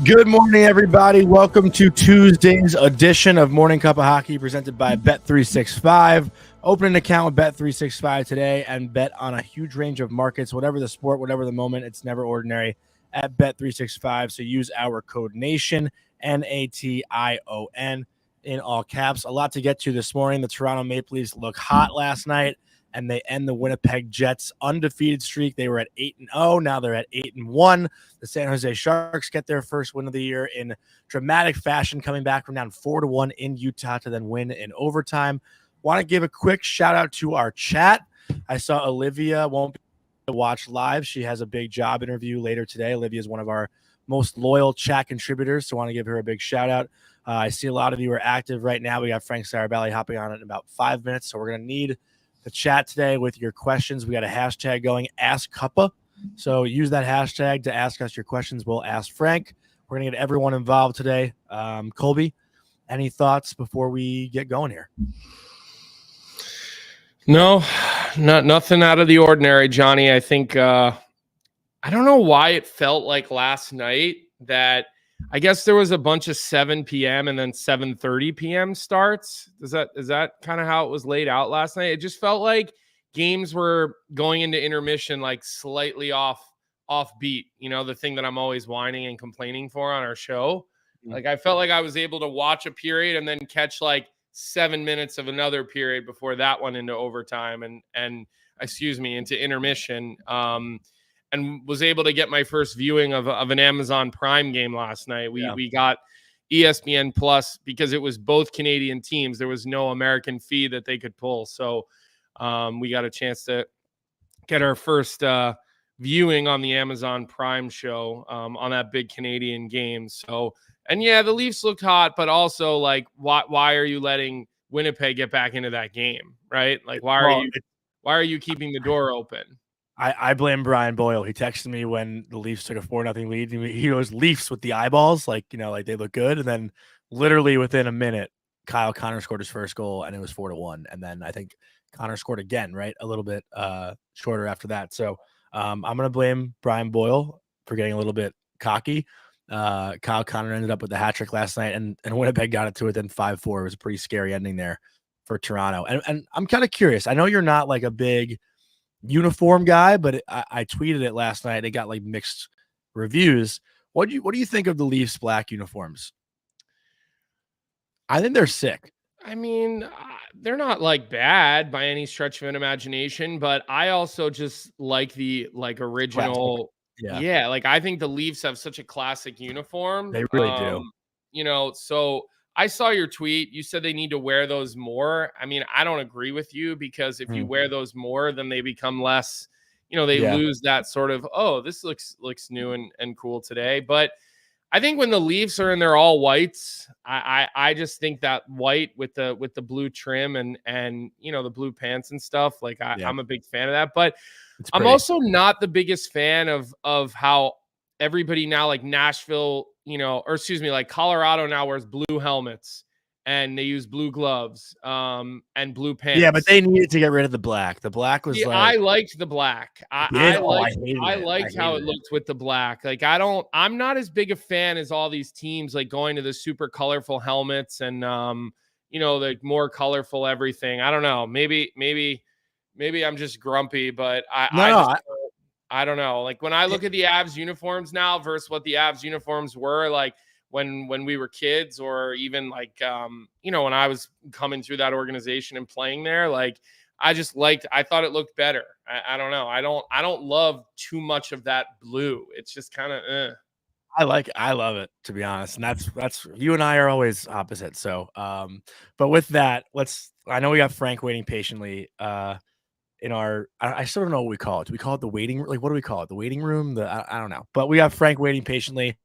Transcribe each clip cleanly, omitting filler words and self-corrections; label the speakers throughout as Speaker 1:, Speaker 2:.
Speaker 1: Good morning, everybody. Welcome to Tuesday's edition of Morning Cup of Hockey presented by Bet365. Open an account with Bet365 today and bet on a huge range of markets, whatever the sport, whatever the moment. It's never ordinary at Bet365. So use our code NATION, NATION, in all caps. A lot to get to this morning. The Toronto Maple Leafs look hot last night, and they end the Winnipeg Jets undefeated streak. They were at 8-0. Now they're at 8-1. The San Jose Sharks get their first win of the year in dramatic fashion, coming back from down 4-1 in Utah to then win in overtime. Want to give a quick shout out to our chat. I saw Olivia won't be able to watch live. She has a big job interview later today. Olivia is one of our most loyal chat contributors, so I want to give her a big shout out. I see a lot of you are active right now. We got Frank Seravalli hopping on in about 5 minutes, so we're going to need the chat today with your questions. We got a hashtag going, Ask Cuppa. So use that hashtag to ask us your questions. We'll ask Frank. We're going to get everyone involved today. Colby, any thoughts before we get going here?
Speaker 2: No, nothing out of the ordinary, Johnny. I think I don't know why it felt like last night that I guess there was a bunch of 7 p.m. and then 7:30 p.m. starts. Is that kind of how it was laid out last night? It just felt like games were going into intermission like slightly off beat. You know, the thing that I'm always whining and complaining for on our show. Like I felt like I was able to watch a period and then catch like 7 minutes of another period before that one into overtime and into intermission. And was able to get my first viewing of an Amazon Prime game last night. We got ESPN Plus because it was both Canadian teams. There was no American fee that they could pull. So we got a chance to get our first viewing on the Amazon Prime show on that big Canadian game. So, and yeah, the Leafs looked hot, but also like, why are you letting Winnipeg get back into that game, right? Like, why are you keeping the door open?
Speaker 1: I blame Brian Boyle. He texted me when the Leafs took a 4-0 lead. He goes Leafs with the eyeballs, like they look good. And then literally within a minute, Kyle Connor scored his first goal, and it was 4-1. And then I think Connor scored again, right, a little bit shorter after that. So I'm gonna blame Brian Boyle for getting a little bit cocky. Kyle Connor ended up with the hat trick last night, and Winnipeg got it to within 5-4. It was a pretty scary ending there for Toronto. And I'm kind of curious. I know you're not like a big uniform guy, but I tweeted it last night. It got like mixed reviews. What do you think of the Leafs black uniforms? I think they're sick.
Speaker 2: I mean, they're not like bad by any stretch of an imagination, but I also just like the original. Yeah, like I think the Leafs have such a classic uniform.
Speaker 1: They really do.
Speaker 2: So I saw your tweet. You said they need to wear those more. I mean, I don't agree with you because if you wear those more, then they become less, they lose that sort of, oh, this looks new and cool today. But I think when the Leafs are in their all whites, I just think that white with the blue trim and the blue pants and stuff, like I'm a big fan of that. But I'm also not the biggest fan of how everybody now, like Nashville, like Colorado now wears blue helmets and they use blue gloves and blue pants.
Speaker 1: Yeah, but they needed to get rid of the black. The black was
Speaker 2: I liked the black. I liked how it looked with the black. Like I'm not as big a fan as all these teams like going to the super colorful helmets and like more colorful everything. I don't know. Maybe I'm just grumpy, but I don't know. Like when I look at the Avs uniforms now versus what the Avs uniforms were like when we were kids, or even like when I was coming through that organization and playing there, like I thought it looked better. I don't know. I don't love too much of that blue. It's just kind of
Speaker 1: I love it, to be honest. And that's you and I are always opposite. So but with that, I know we got Frank waiting patiently in our, I still don't know what we call it. Do we call it the waiting? Like, what do we call it? The waiting room? I don't know. But we got Frank waiting patiently.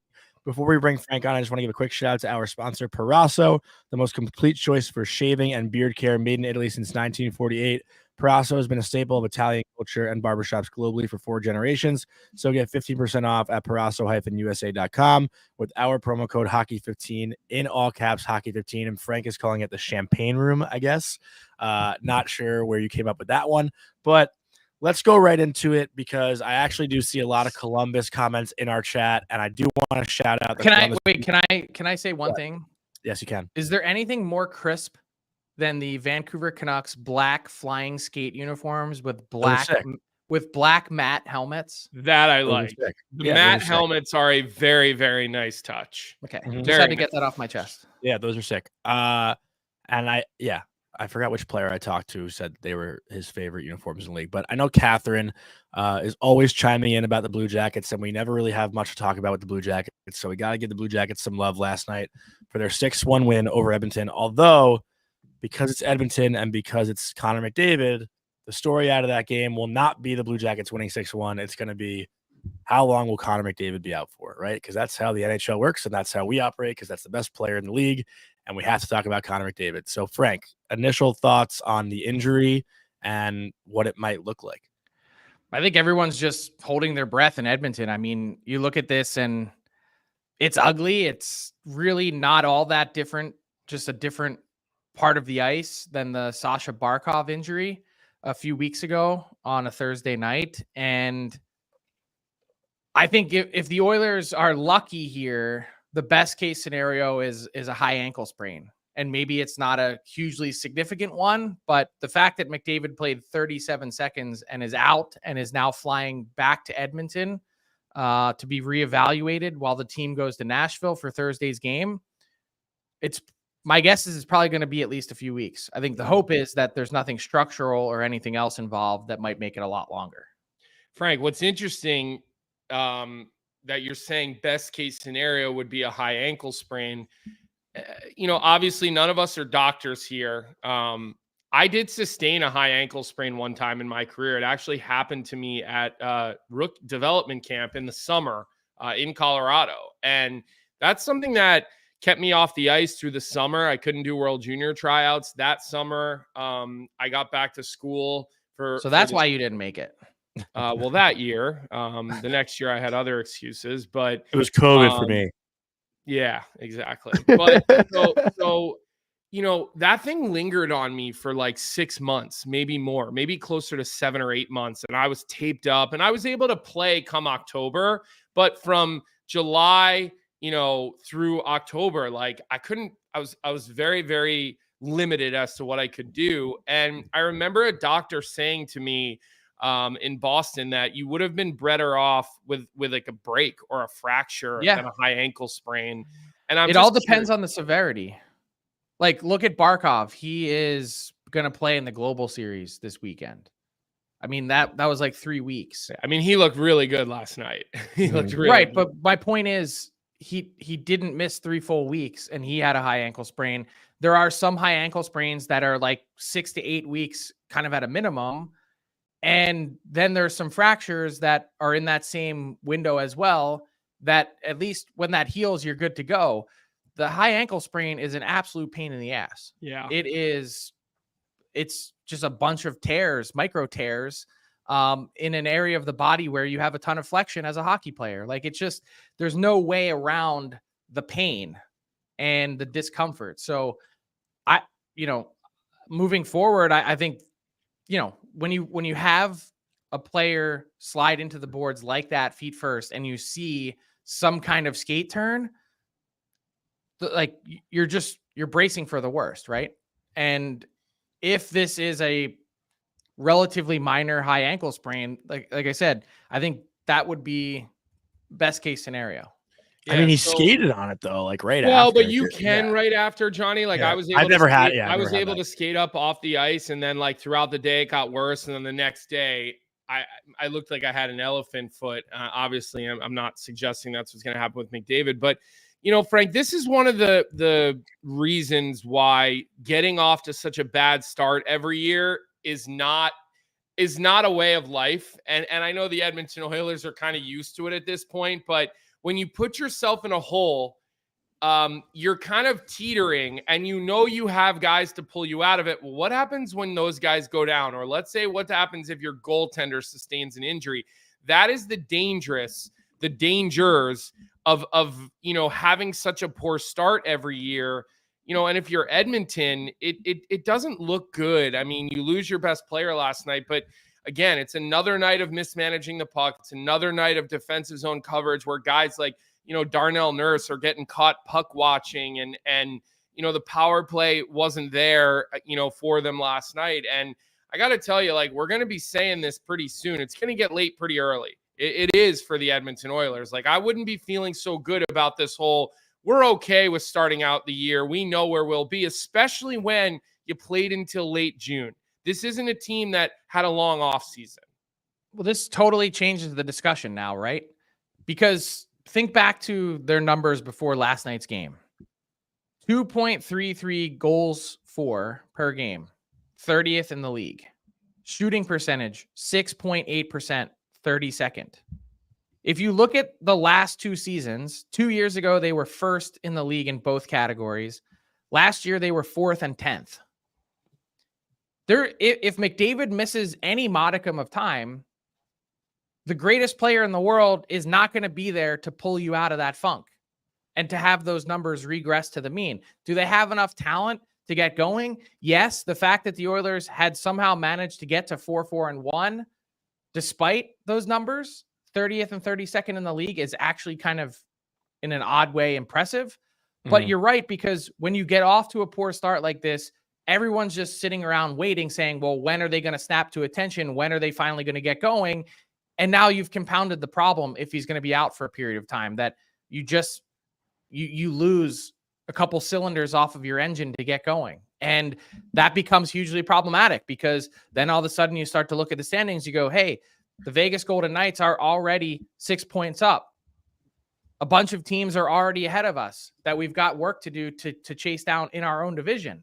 Speaker 1: Before we bring Frank on, I just want to give a quick shout out to our sponsor, Proraso, the most complete choice for shaving and beard care, made in Italy since 1948. Proraso has been a staple of Italian culture and barbershops globally for 4 generations. So get 15% off at Proraso-USA.com with our promo code Hockey15 in all caps, Hockey15. And Frank is calling it the champagne room, I guess. Not sure where you came up with that one, but let's go right into it because I actually do see a lot of Columbus comments in our chat, and I do want to shout out.
Speaker 3: Can I say one thing?
Speaker 1: Yes, you can.
Speaker 3: Is there anything more crisp than the Vancouver Canucks black flying skate uniforms with black matte helmets?
Speaker 2: That I like. The matte helmets are a very, very nice touch.
Speaker 3: Okay, just had to get that off my chest.
Speaker 1: Yeah, those are sick. And I forgot which player I talked to who said they were his favorite uniforms in the league. But I know Catherine is always chiming in about the Blue Jackets, and we never really have much to talk about with the Blue Jackets. So we got to give the Blue Jackets some love last night for their 6-1 win over Edmonton. Although, because it's Edmonton and because it's Connor McDavid, the story out of that game will not be the Blue Jackets winning 6-1. It's going to be how long will Connor McDavid be out for, right? Because that's how the NHL works, and that's how we operate, because that's the best player in the league. And we have to talk about Connor McDavid. So, Frank, initial thoughts on the injury and what it might look like?
Speaker 3: I think everyone's just holding their breath in Edmonton. I mean, you look at this and it's ugly. It's really not all that different, just a different part of the ice than the Sasha Barkov injury a few weeks ago on a Thursday night. And I think if the Oilers are lucky here, the best case scenario is a high ankle sprain. And maybe it's not a hugely significant one, but the fact that McDavid played 37 seconds and is out and is now flying back to Edmonton to be reevaluated while the team goes to Nashville for Thursday's game, my guess is it's probably going to be at least a few weeks. I think the hope is that there's nothing structural or anything else involved that might make it a lot longer.
Speaker 2: Frank, what's interesting that you're saying best case scenario would be a high ankle sprain. Obviously none of us are doctors here. I did sustain a high ankle sprain one time in my career. It actually happened to me at Rook development camp in the summer in Colorado. And that's something that kept me off the ice through the summer. I couldn't do World Junior tryouts that summer. I got back to school
Speaker 3: So that's why you didn't make it.
Speaker 2: Well, that year, the next year I had other excuses, but
Speaker 1: it was COVID for me.
Speaker 2: Yeah, exactly. But so that thing lingered on me for like 6 months, maybe more, maybe closer to 7 or 8 months. And I was taped up and I was able to play come October, but from July, through October, like I was very, very limited as to what I could do. And I remember a doctor saying to me, in Boston, that you would have been better off with like a break or a fracture than a high ankle sprain. And
Speaker 3: it all depends on the severity. Like, look at Barkov. He is going to play in the Global Series this weekend. I mean, that was like 3 weeks.
Speaker 2: I mean, he looked really good last night. He looked really
Speaker 3: right.
Speaker 2: good.
Speaker 3: But my point is he didn't miss 3 full weeks and he had a high ankle sprain. There are some high ankle sprains that are like 6 to 8 weeks kind of at a minimum. And then there's some fractures that are in that same window as well, that at least when that heals, you're good to go. The high ankle sprain is an absolute pain in the ass.
Speaker 2: Yeah.
Speaker 3: It's just a bunch of tears, micro tears, in an area of the body where you have a ton of flexion as a hockey player. Like, there's no way around the pain and the discomfort. So moving forward, I think, when you have a player slide into the boards like that, feet first, and you see some kind of skate turn, like you're bracing for the worst, right? And if this is a relatively minor high ankle sprain, like I said, I think that would be best case scenario.
Speaker 1: Yeah, I mean, he skated on it though, like right after.
Speaker 2: Well, but you can right after, Johnny. Like, I was able to skate up off the ice, and then like throughout the day it got worse, and then the next day I looked like I had an elephant foot. Obviously, I'm not suggesting that's what's going to happen with McDavid, but Frank, this is one of the reasons why getting off to such a bad start every year is not a way of life. And I know the Edmonton Oilers are kind of used to it at this point, but when you put yourself in a hole, you're kind of teetering and you have guys to pull you out of it. Well, what happens when those guys go down? Or let's say what happens if your goaltender sustains an injury? That is the dangers of having such a poor start every year. And if you're Edmonton, it doesn't look good. I mean, you lose your best player last night, but again, it's another night of mismanaging the puck. It's another night of defensive zone coverage where guys like, Darnell Nurse are getting caught puck watching and the power play wasn't there, for them last night. And I got to tell you, like, we're going to be saying this pretty soon. It's going to get late pretty early. It is for the Edmonton Oilers. Like, I wouldn't be feeling so good about this whole, we're okay with starting out the year. We know where we'll be, especially when you played until late June. This isn't a team that had a long off season.
Speaker 3: Well, this totally changes the discussion now, right? Because think back to their numbers before last night's game. 2.33 goals per game, 30th in the league. Shooting percentage, 6.8%, 32nd. If you look at the last 2 seasons, 2 years ago, they were first in the league in both categories. Last year, they were 4th and 10th. If McDavid misses any modicum of time, the greatest player in the world is not going to be there to pull you out of that funk and to have those numbers regress to the mean. Do they have enough talent to get going? Yes. The fact that the Oilers had somehow managed to get to 4-4-1, despite those numbers, 30th and 32nd in the league, is actually kind of, in an odd way, impressive. But you're right, because when you get off to a poor start like this, everyone's just sitting around waiting, saying, well, when are they going to snap to attention? When are they finally going to get going? And now you've compounded the problem if he's going to be out for a period of time, that you lose a couple cylinders off of your engine to get going. And that becomes hugely problematic, because then all of a sudden you start to look at the standings. You go, hey, the Vegas Golden Knights are already 6 points up. A bunch of teams are already ahead of us that we've got work to do to chase down in our own division.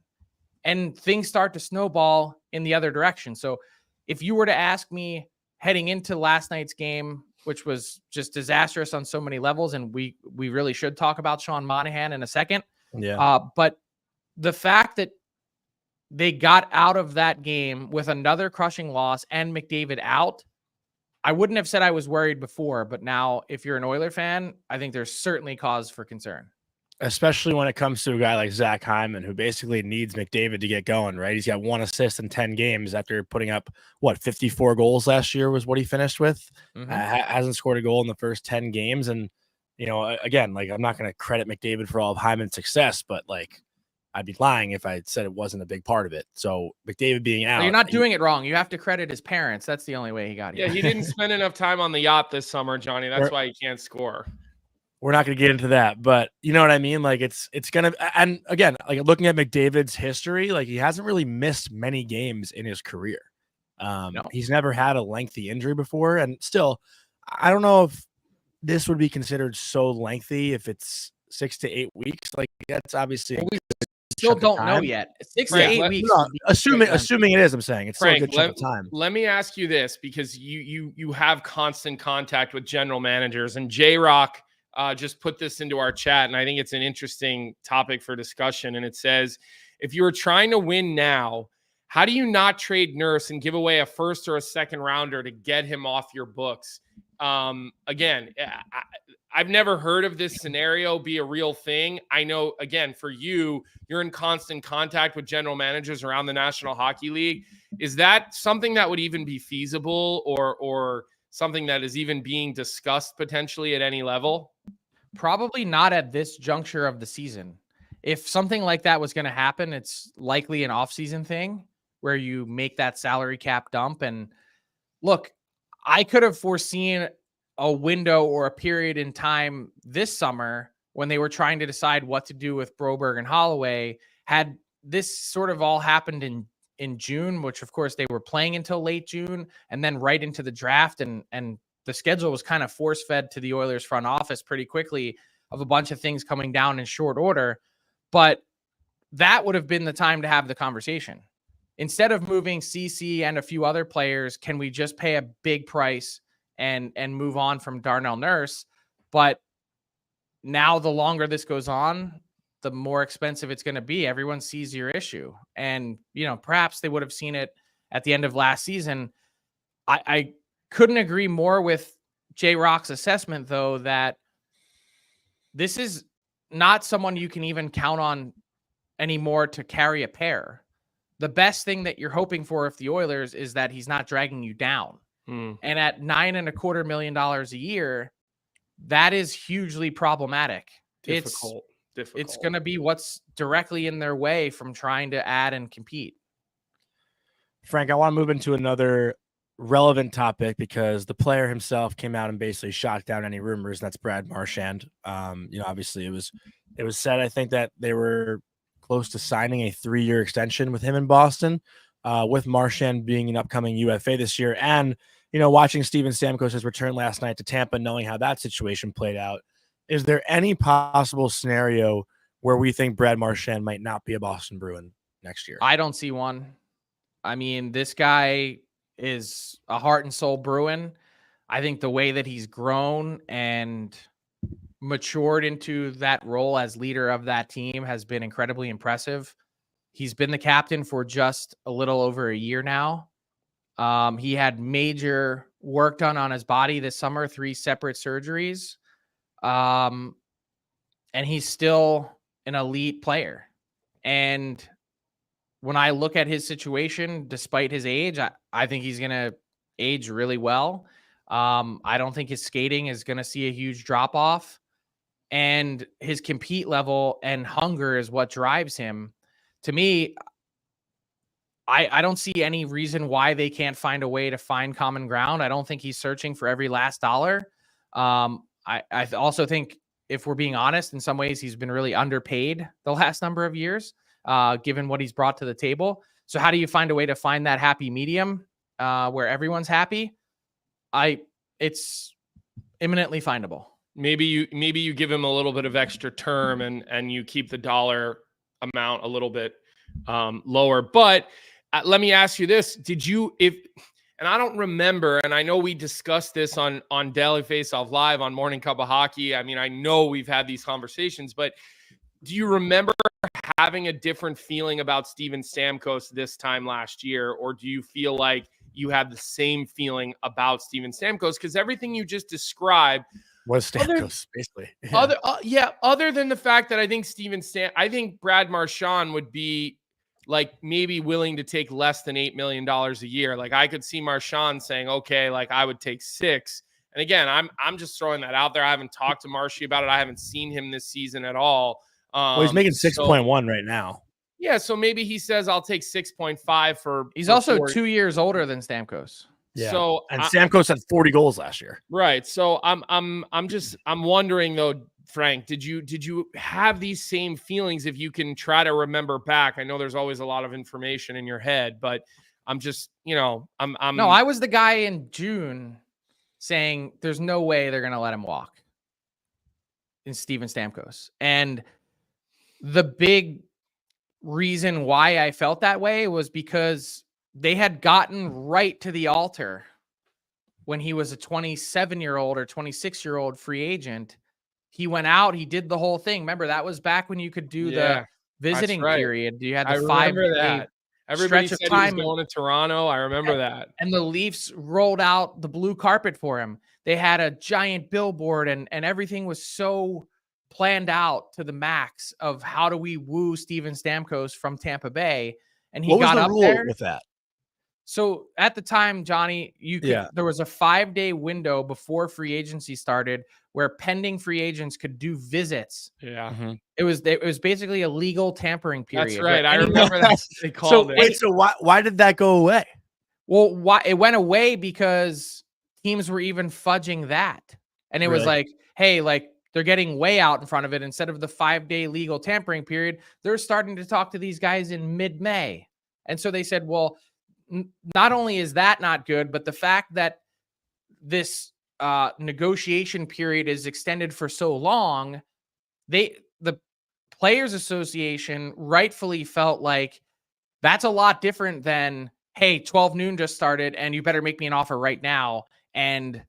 Speaker 3: And things start to snowball in the other direction. So if you were to ask me heading into last night's game, which was just disastrous on so many levels, and we really should talk about Sean Monahan in a second.
Speaker 1: Yeah.
Speaker 3: But the fact that they got out of that game with another crushing loss and McDavid out, I wouldn't have said I was worried before, but now if you're an Oiler fan, I think there's certainly cause for concern.
Speaker 1: Especially when it comes to a guy like Zach Hyman, who basically needs McDavid to get going, right? He's got 1 assist in 10 games after putting up, 54 goals last year was what he finished with. Hasn't scored a goal in the first 10 games. And, again, like, I'm not going to credit McDavid for all of Hyman's success, but, like, I'd be lying if I said it wasn't a big part of it. So McDavid being out.
Speaker 3: Well, you're not doing it wrong. You have to credit his parents. That's the only way he got here.
Speaker 2: Yeah, he didn't spend enough time on the yacht this summer, Johnny. That's why he can't score.
Speaker 1: We're not going to get into that, but you know what I mean? Like, it's going to, and again, like, looking at McDavid's history, like, he hasn't really missed many games in his career. No. He's never had a lengthy injury before. And still, I don't know if this would be considered so lengthy if it's 6 to 8 weeks. Like, that's obviously,
Speaker 3: we still don't know yet. 6 to 8 weeks.
Speaker 1: No, assuming it is, I'm saying it's
Speaker 2: Frank,
Speaker 1: still a good chunk of time.
Speaker 2: Let me ask you this, because you have constant contact with general managers, and J-Rock just put this into our chat, and I think it's an interesting topic for discussion. And it says, if you were trying to win now, how do you not trade Nurse and give away a first or a second rounder to get him off your books? Again, I've never heard of this scenario be a real thing. I know, again, for you're in constant contact with general managers around the National Hockey League. Is that something that would even be feasible, or something that is even being discussed potentially at any level?
Speaker 3: Probably not at this juncture of the season. If something like that was going to happen, it's likely an off-season thing where you make that salary cap dump. And look, I could have foreseen a window or a period in time this summer when they were trying to decide what to do with Broberg and Holloway. Had this sort of all happened in June, which of course they were playing until late June, and then right into the draft, and the schedule was kind of force-fed to the Oilers front office pretty quickly of a bunch of things coming down in short order. But that would have been the time to have the conversation. Instead of moving CC and a few other players, can we just pay a big price and move on from Darnell Nurse? But now the longer this goes on, the more expensive it's going to be. Everyone sees your issue. And, perhaps they would have seen it at the end of last season. I couldn't agree more with J-Rock's assessment, though, that this is not someone you can even count on anymore to carry a pair. the best thing that you're hoping for if the Oilers is that he's not dragging you down. And at $9.25 million a year, that is hugely problematic.
Speaker 2: Difficult.
Speaker 3: It's going to be what's directly in their way from trying to add and compete.
Speaker 1: Frank, I want to move into another relevant topic because the player himself came out and basically shot down any rumors. That's Brad Marchand. Obviously it was said, I think, that they were close to signing a 3-year extension with him in Boston, with Marchand being an upcoming UFA this year. And, watching Steven Stamkos' return last night to Tampa, knowing how that situation played out, is there any possible scenario where we think Brad Marchand might not be a Boston Bruin next year?
Speaker 3: I don't see one. I mean, this guy is a heart and soul Bruin. I think the way that he's grown and matured into that role as leader of that team has been incredibly impressive. He's been the captain for just a little over a year now. He had major work done on his body this summer, 3 separate surgeries. And he's still an elite player. And when I look at his situation, despite his age, I think he's going to age really well. I don't think his skating is going to see a huge drop off, and his compete level and hunger is what drives him. To me, I don't see any reason why they can't find a way to find common ground. I don't think he's searching for every last dollar. I also think, if we're being honest, in some ways he's been really underpaid the last number of years, given what he's brought to the table. So how do you find a way to find that happy medium where everyone's happy? It's imminently findable.
Speaker 2: Maybe you give him a little bit of extra term and you keep the dollar amount a little bit lower. But let me ask you this: and I don't remember, and I know we discussed this on Daily Faceoff Live on Morning Cup of Hockey. I mean, I know we've had these conversations, but do you remember having a different feeling about Steven Stamkos this time last year, or do you feel like you had the same feeling about Steven Stamkos? Because everything you just described
Speaker 1: was Stamkos, basically. Yeah.
Speaker 2: Other than the fact that I think Brad Marchand would be like maybe willing to take less than $8 million a year. Like, I could see Marchand saying, okay, like I would take 6. And again, I'm just throwing that out there. I haven't talked to Marshy about it. I haven't seen him this season at all.
Speaker 1: Well, he's making 6.1 right now.
Speaker 2: Yeah, so maybe he says I'll take 6.5 for.
Speaker 3: He's also 2 years older than Stamkos.
Speaker 1: Yeah.
Speaker 2: So
Speaker 1: Stamkos had 40 goals last year.
Speaker 2: Right. So I'm wondering though, Frank, did you have these same feelings? If you can try to remember back, I know there's always a lot of information in your head, but I'm just, No,
Speaker 3: I was the guy in June saying there's no way they're going to let him walk in Steven Stamkos. And the big reason why I felt that way was because they had gotten right to the altar when he was a 27-year-old or 26-year-old free agent. He went out, he did the whole thing. Remember, that was back when you could do the visiting period. You had the 5-day
Speaker 2: Everybody
Speaker 3: stretch
Speaker 2: said
Speaker 3: of time.
Speaker 2: He was going to Toronto. I remember that.
Speaker 3: And the Leafs rolled out the blue carpet for him. They had a giant billboard and everything was so planned out to the max of how do we woo Steven Stamkos from Tampa Bay. And he got up there
Speaker 1: with that.
Speaker 3: So at the time, Johnny, there was a 5-day window before free agency started where pending free agents could do visits.
Speaker 2: Yeah.
Speaker 1: Mm-hmm.
Speaker 3: It was basically a legal tampering period.
Speaker 2: That's right. I remember that's what they called it.
Speaker 1: So why did that go away?
Speaker 3: Well, why it went away because teams were even fudging that. And it was like, hey, like they're getting way out in front of it. Instead of the 5-day legal tampering period, they're starting to talk to these guys in mid-May. And so they said, well, not only is that not good, but the fact that this negotiation period is extended for so long, the Players Association rightfully felt like that's a lot different than, hey, 12 noon just started and you better make me an offer right now. And,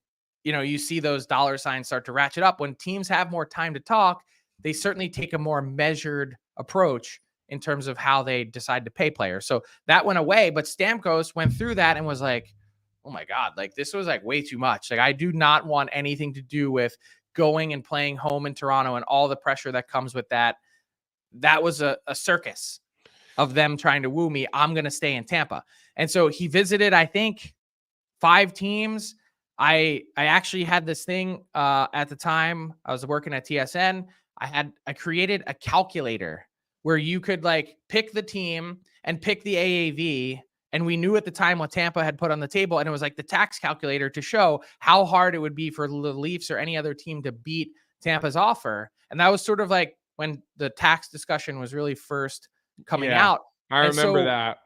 Speaker 3: you see those dollar signs start to ratchet up. When teams have more time to talk, they certainly take a more measured approach in terms of how they decide to pay players. So that went away, but Stamkos went through that and was like, oh my God, like this was like way too much. Like I do not want anything to do with going and playing home in Toronto and all the pressure that comes with that. That was a circus. of them trying to woo me. I'm going to stay in Tampa. And so he visited, I think, 5 teams. I actually had this thing at the time I was working at TSN. I created a calculator where you could like pick the team and pick the AAV. And we knew at the time what Tampa had put on the table. And it was like the tax calculator to show how hard it would be for the Leafs or any other team to beat Tampa's offer. And that was sort of like when the tax discussion was really first coming out.
Speaker 2: I remember that.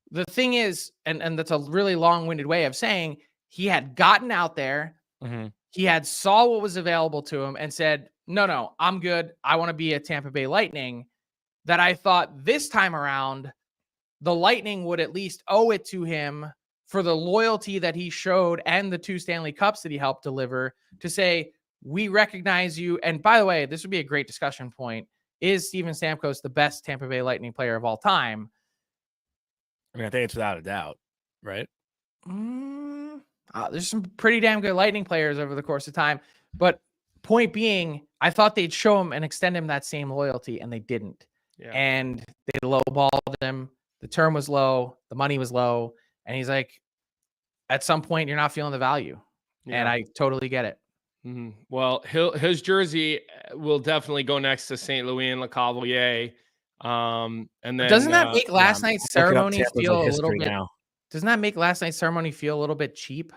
Speaker 3: The thing is, and that's a really long-winded way of saying he had gotten out there.
Speaker 1: Mm-hmm.
Speaker 3: He had saw what was available to him and said, no, I'm good. I want to be a Tampa Bay Lightning. That I thought this time around, the Lightning would at least owe it to him for the loyalty that he showed and the 2 Stanley Cups that he helped deliver to say, we recognize you. And by the way, this would be a great discussion point. Is Steven Stamkos the best Tampa Bay Lightning player of all time?
Speaker 1: I mean, I think it's without a doubt, right?
Speaker 3: There's some pretty damn good Lightning players over the course of time. But point being, I thought they'd show him and extend him that same loyalty, and they didn't.
Speaker 2: Yeah.
Speaker 3: And they lowballed him. The term was low. The money was low. And he's like, at some point, you're not feeling the value.
Speaker 2: Yeah.
Speaker 3: And I totally get it.
Speaker 2: Mm-hmm. Well, his jersey will definitely go next to St. Louis and Le Cavalier. And then
Speaker 3: doesn't that make last night's ceremony feel a little bit?
Speaker 1: Now.
Speaker 3: Doesn't that make last night's ceremony feel a little bit cheap?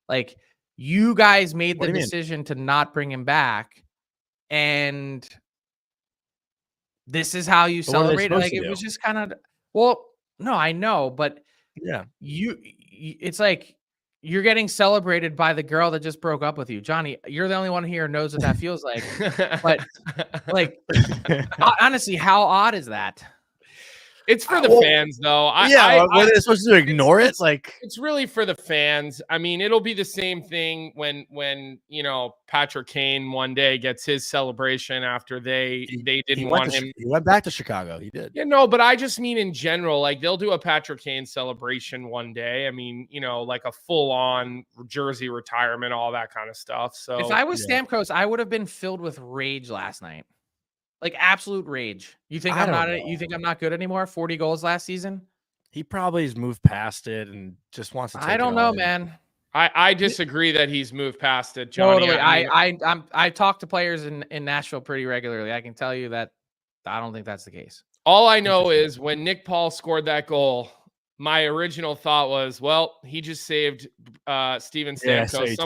Speaker 3: Like you guys made the decision to not bring him back, and this is how you celebrate it. Like it was just kind of no, I know, but
Speaker 1: yeah,
Speaker 3: it's like you're getting celebrated by the girl that just broke up with you. Johnny, you're the only one here who knows what that feels like. But like, honestly, how odd is that?
Speaker 2: It's for the fans, though.
Speaker 1: Were they supposed to ignore it? Like,
Speaker 2: it's really for the fans. I mean, it'll be the same thing when Patrick Kane one day gets his celebration after they didn't want him.
Speaker 1: He went back to Chicago. He did.
Speaker 2: Yeah, no, but I just mean in general, like they'll do a Patrick Kane celebration one day. I mean, like a full-on jersey retirement, all that kind of stuff. So
Speaker 3: if I was Stamkos, I would have been filled with rage last night. Like absolute rage. You think you think I'm not good anymore? 40 goals last season?
Speaker 1: He probably has moved past it and just wants to take
Speaker 3: I don't know, man.
Speaker 2: I disagree that he's moved past it, Johnny.
Speaker 3: Totally. I talk to players in Nashville pretty regularly. I can tell you that I don't think that's the case.
Speaker 2: All I know is when Nick Paul scored that goal, my original thought was, well, he just saved Steven Stamkos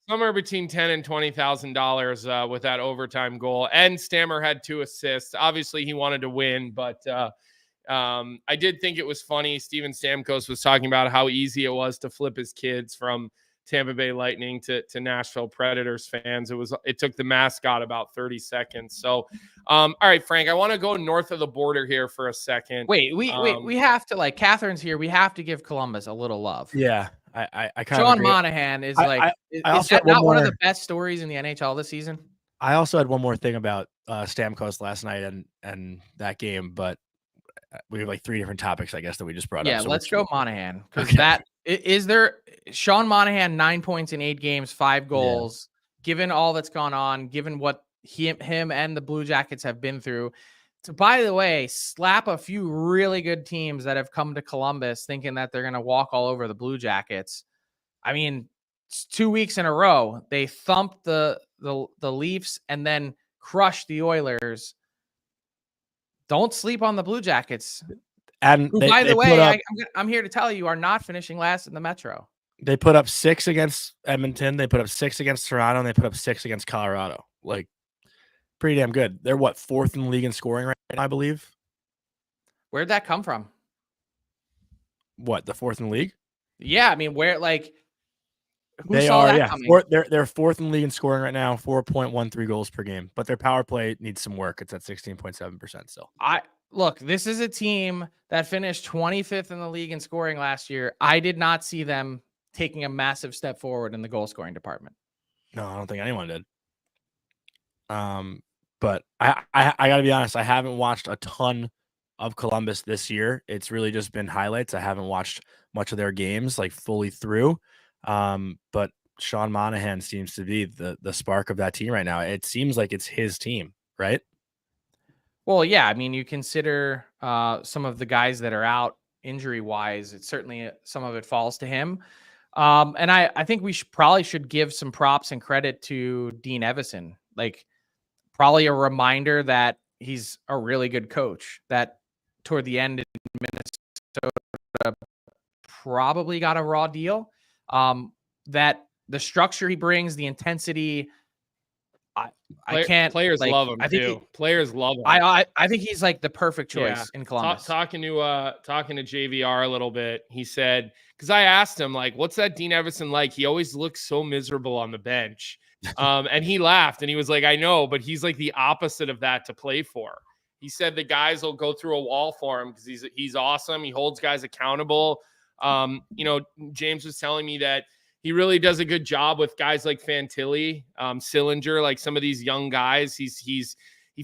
Speaker 2: somewhere between $10,000 and $20,000 with that overtime goal. And Stammer had 2 assists. Obviously, he wanted to win, but I did think it was funny. Steven Stamkos was talking about how easy it was to flip his kids from Tampa Bay Lightning to Nashville Predators fans. It took the mascot about 30 seconds. So, all right, Frank, I want to go north of the border here for a second.
Speaker 3: Wait, we have to, like, Catherine's here. We have to give Columbus a little love.
Speaker 1: Yeah. I kind of
Speaker 3: Sean Monahan is is that not one of the best stories in the NHL this season?
Speaker 1: I also had one more thing about Stamkos last night and that game, but we have like 3 different topics, I guess, that we just brought up.
Speaker 3: Yeah, so let's go Monahan. Because is there Sean Monahan 9 points in 8 games, 5 goals, given all that's gone on, given what him and the Blue Jackets have been through. To, by the way, slap a few really good teams that have come to Columbus thinking that they're going to walk all over the Blue Jackets. I mean, it's 2 weeks in a row. They thumped the Leafs and then crushed the Oilers. Don't sleep on the Blue Jackets.
Speaker 1: And
Speaker 3: who, by the way, I'm here to tell you, are not finishing last in the Metro.
Speaker 1: They put up 6 against Edmonton. They put up 6 against Toronto, and they put up 6 against Colorado. Like, pretty damn good. They're 4th in the league in scoring right now, I believe.
Speaker 3: Where'd that come from?
Speaker 1: What, the 4th in the league?
Speaker 3: Yeah, I mean, where, like, who
Speaker 1: they
Speaker 3: saw
Speaker 1: are,
Speaker 3: that
Speaker 1: yeah.
Speaker 3: coming?
Speaker 1: They're 4th in the league in scoring right now, 4.13 goals per game. But their power play needs some work. It's at 16.7% still.
Speaker 3: Look, this is a team that finished 25th in the league in scoring last year. I did not see them taking a massive step forward in the goal scoring department.
Speaker 1: No, I don't think anyone did. But I got to be honest, I haven't watched a ton of Columbus this year. It's really just been highlights. I haven't watched much of their games like fully through. But Sean Monahan seems to be the spark of that team right now. It seems like it's his team, right?
Speaker 3: Well, yeah, I mean, you consider some of the guys that are out injury wise. It's certainly some of it falls to him. And I think we should give some props and credit to Dean Evison. Like, probably a reminder that he's a really good coach, that toward the end in Minnesota probably got a raw deal. That the structure he brings, the intensity, I can't.
Speaker 2: Players love him too. Players love him.
Speaker 3: I think he's like the perfect choice in Columbus.
Speaker 2: Talking to JVR a little bit, he said, because I asked him, like, what's that Dean Evison like? He always looks so miserable on the bench. And he laughed and he was like, I know, but he's like the opposite of that to play for. He said the guys will go through a wall for him because he's awesome. He holds guys accountable. James was telling me that he really does a good job with guys like Fantilli, Sillinger, like some of these young guys. He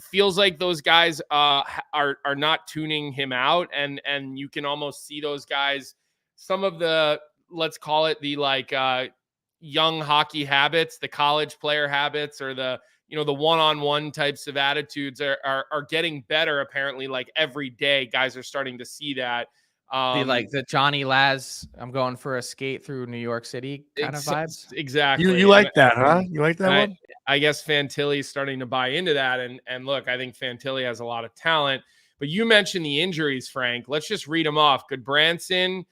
Speaker 2: feels like those guys are not tuning him out, and you can almost see those guys. Some of the, let's call it the like young hockey habits, the college player habits, or the one-on-one types of attitudes are getting better. Apparently, like every day, guys are starting to see that.
Speaker 3: The Johnny Laz, I'm going for a skate through New York City kind of vibes.
Speaker 2: Exactly.
Speaker 1: You like that, huh? You like that one?
Speaker 2: I guess Fantilli is starting to buy into that. And look, I think Fantilli has a lot of talent. But you mentioned the injuries, Frank. Let's just read them off. Goodbranson,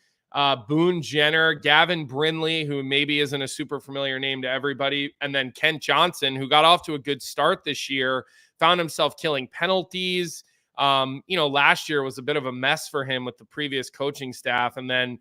Speaker 2: Boone Jenner, Gavin Brindley, who maybe isn't a super familiar name to everybody, and then Kent Johnson, who got off to a good start this year, found himself killing penalties. Last year was a bit of a mess for him with the previous coaching staff. And then,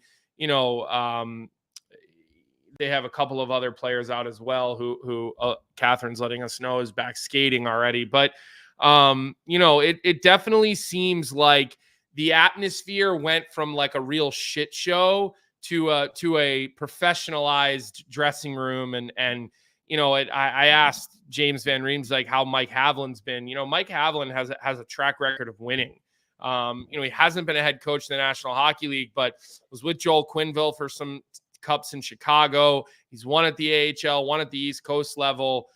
Speaker 2: they have a couple of other players out as well who Catherine's letting us know is back skating already. But, it definitely seems like the atmosphere went from like a real shit show to a professionalized dressing room. I asked James Van Riem's like how Mike Havlin's been. Mike Havlin has a track record of winning. He hasn't been a head coach in the National Hockey League, but was with Joel Quenneville for some cups in Chicago. He's won at the AHL, won at the East Coast level.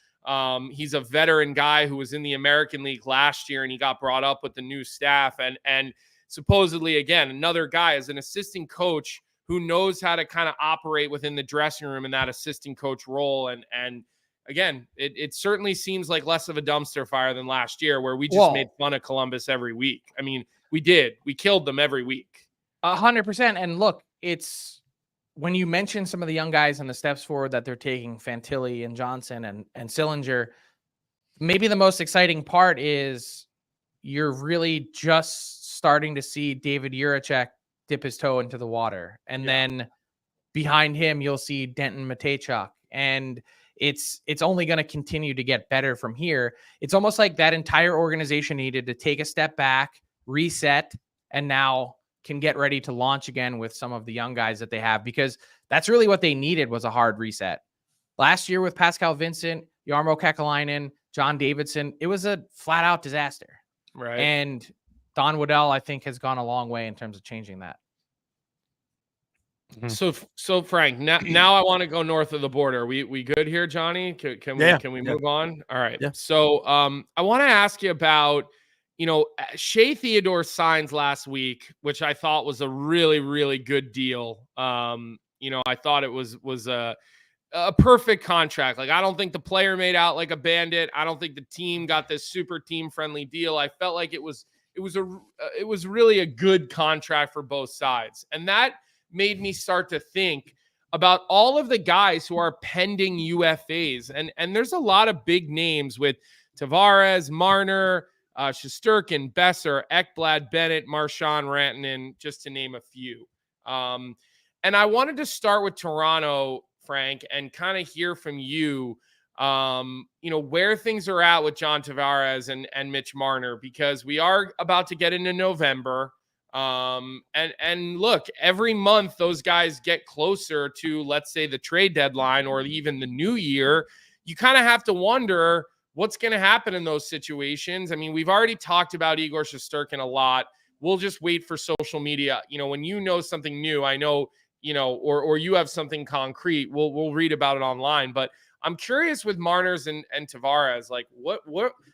Speaker 2: He's a veteran guy who was in the American League last year, and he got brought up with the new staff. And supposedly, again, another guy as an assistant coach who knows how to kind of operate within the dressing room in that assistant coach role. And again, it certainly seems like less of a dumpster fire than last year, where we just made fun of Columbus every week. I mean, we killed them every week.
Speaker 3: 100%. And look, it's when you mention some of the young guys and the steps forward that they're taking, Fantilli and Johnson and Sillinger, maybe the most exciting part is you're really just starting to see David Jiricek dip his toe into the water. And then behind him, you'll see Denton Mateychuk. And it's only going to continue to get better from here. It's almost like that entire organization needed to take a step back, reset, and now can get ready to launch again with some of the young guys that they have, because that's really what they needed, was a hard reset. Last year with Pascal Vincent, Jarmo Kekalainen, John Davidson, it was a flat out disaster.
Speaker 2: Right.
Speaker 3: And Don Waddell, I think, has gone a long way in terms of changing that.
Speaker 2: So Frank, now I want to go north of the border. We good here, Johnny? Can we move on? All right.
Speaker 1: Yeah.
Speaker 2: So I want to ask you about, Shea Theodore signs last week, which I thought was a really, really good deal. I thought it was a perfect contract. Like, I don't think the player made out like a bandit. I don't think the team got this super team friendly deal. I felt like it was really a good contract for both sides. And that made me start to think about all of the guys who are pending UFAs. And there's a lot of big names with Tavares, Marner, Shesterkin, Besser, Ekblad, Bennett, Marchand, Rantanen, just to name a few. And I wanted to start with Toronto, Frank, and kind of hear from you, where things are at with John Tavares and Mitch Marner, because we are about to get into November. And look, every month those guys get closer to, let's say, the trade deadline or even the new year. You kind of have to wonder what's going to happen in those situations. I mean, we've already talked about Igor Shesterkin a lot. We'll just wait for social media. When you know something new, I know, or you have something concrete, we'll read about it online. But I'm curious with Marner's and Tavares, like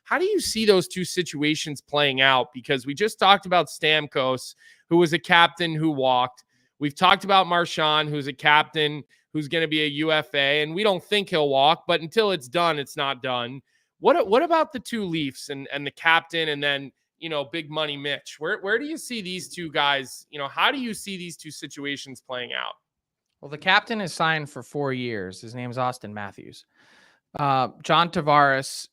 Speaker 2: how do you see those two situations playing out? Because we just talked about Stamkos, who was a captain who walked. We've talked about Marchand, who's a captain who's going to be a UFA, and we don't think he'll walk, but until it's done, it's not done. What about the two Leafs and the captain, and then, big money Mitch? Where do you see these two guys? How do you see these two situations playing out?
Speaker 3: Well, the captain is signed for 4 years. His name's Austin Matthews. John Tavares,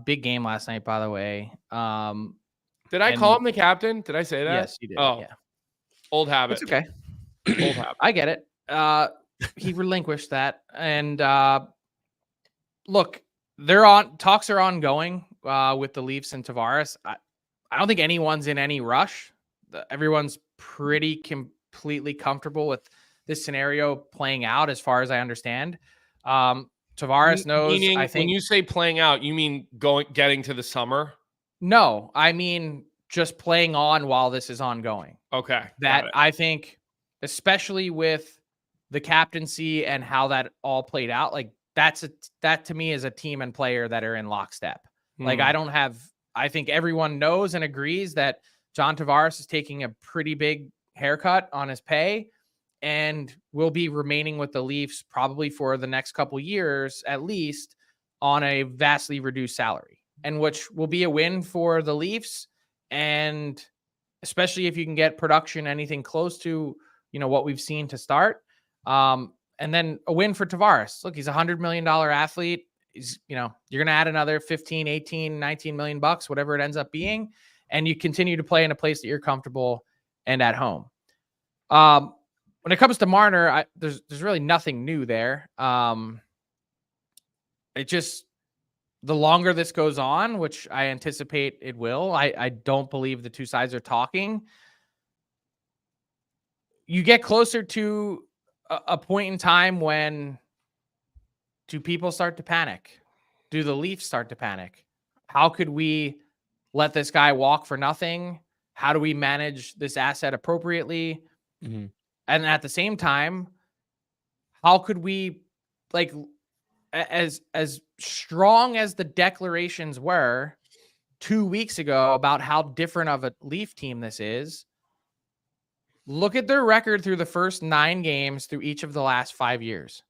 Speaker 3: big game last night, by the way.
Speaker 2: Did I call him the captain? Did I say that?
Speaker 3: Yes, you did.
Speaker 2: Oh, yeah. Old habit.
Speaker 3: It's okay.
Speaker 2: Old habit.
Speaker 3: I get it. He relinquished that. And look, talks are ongoing with the Leafs and Tavares. I don't think anyone's in any rush. Everyone's pretty completely comfortable with this scenario playing out, as far as I understand. Tavares knows.
Speaker 2: Meaning,
Speaker 3: I think
Speaker 2: when you say playing out, you mean getting to the summer?
Speaker 3: No, I mean just playing on while this is ongoing.
Speaker 2: Okay.
Speaker 3: That I think, especially with the captaincy and how that all played out, like that to me is a team and player that are in lockstep. Like I think everyone knows and agrees that John Tavares is taking a pretty big haircut on his pay and will be remaining with the Leafs probably for the next couple years, at least, on a vastly reduced salary, and which will be a win for the Leafs. And especially if you can get production, anything close to, what we've seen to start. And then a win for Tavares. Look, he's $100 million athlete. He's, you're going to add another 15, 18, 19 million bucks, whatever it ends up being. And you continue to play in a place that you're comfortable and at home. When it comes to Marner, there's really nothing new there. The longer this goes on, which I anticipate it will, I don't believe the two sides are talking. You get closer to a point in time when do people start to panic? Do the Leafs start to panic? How could we let this guy walk for nothing? How do we manage this asset appropriately? Mm-hmm. And at the same time, how could we, like, as strong as the declarations were 2 weeks ago about how different of a Leaf team this is, look at their record through the first 9 games through each of the last 5 years.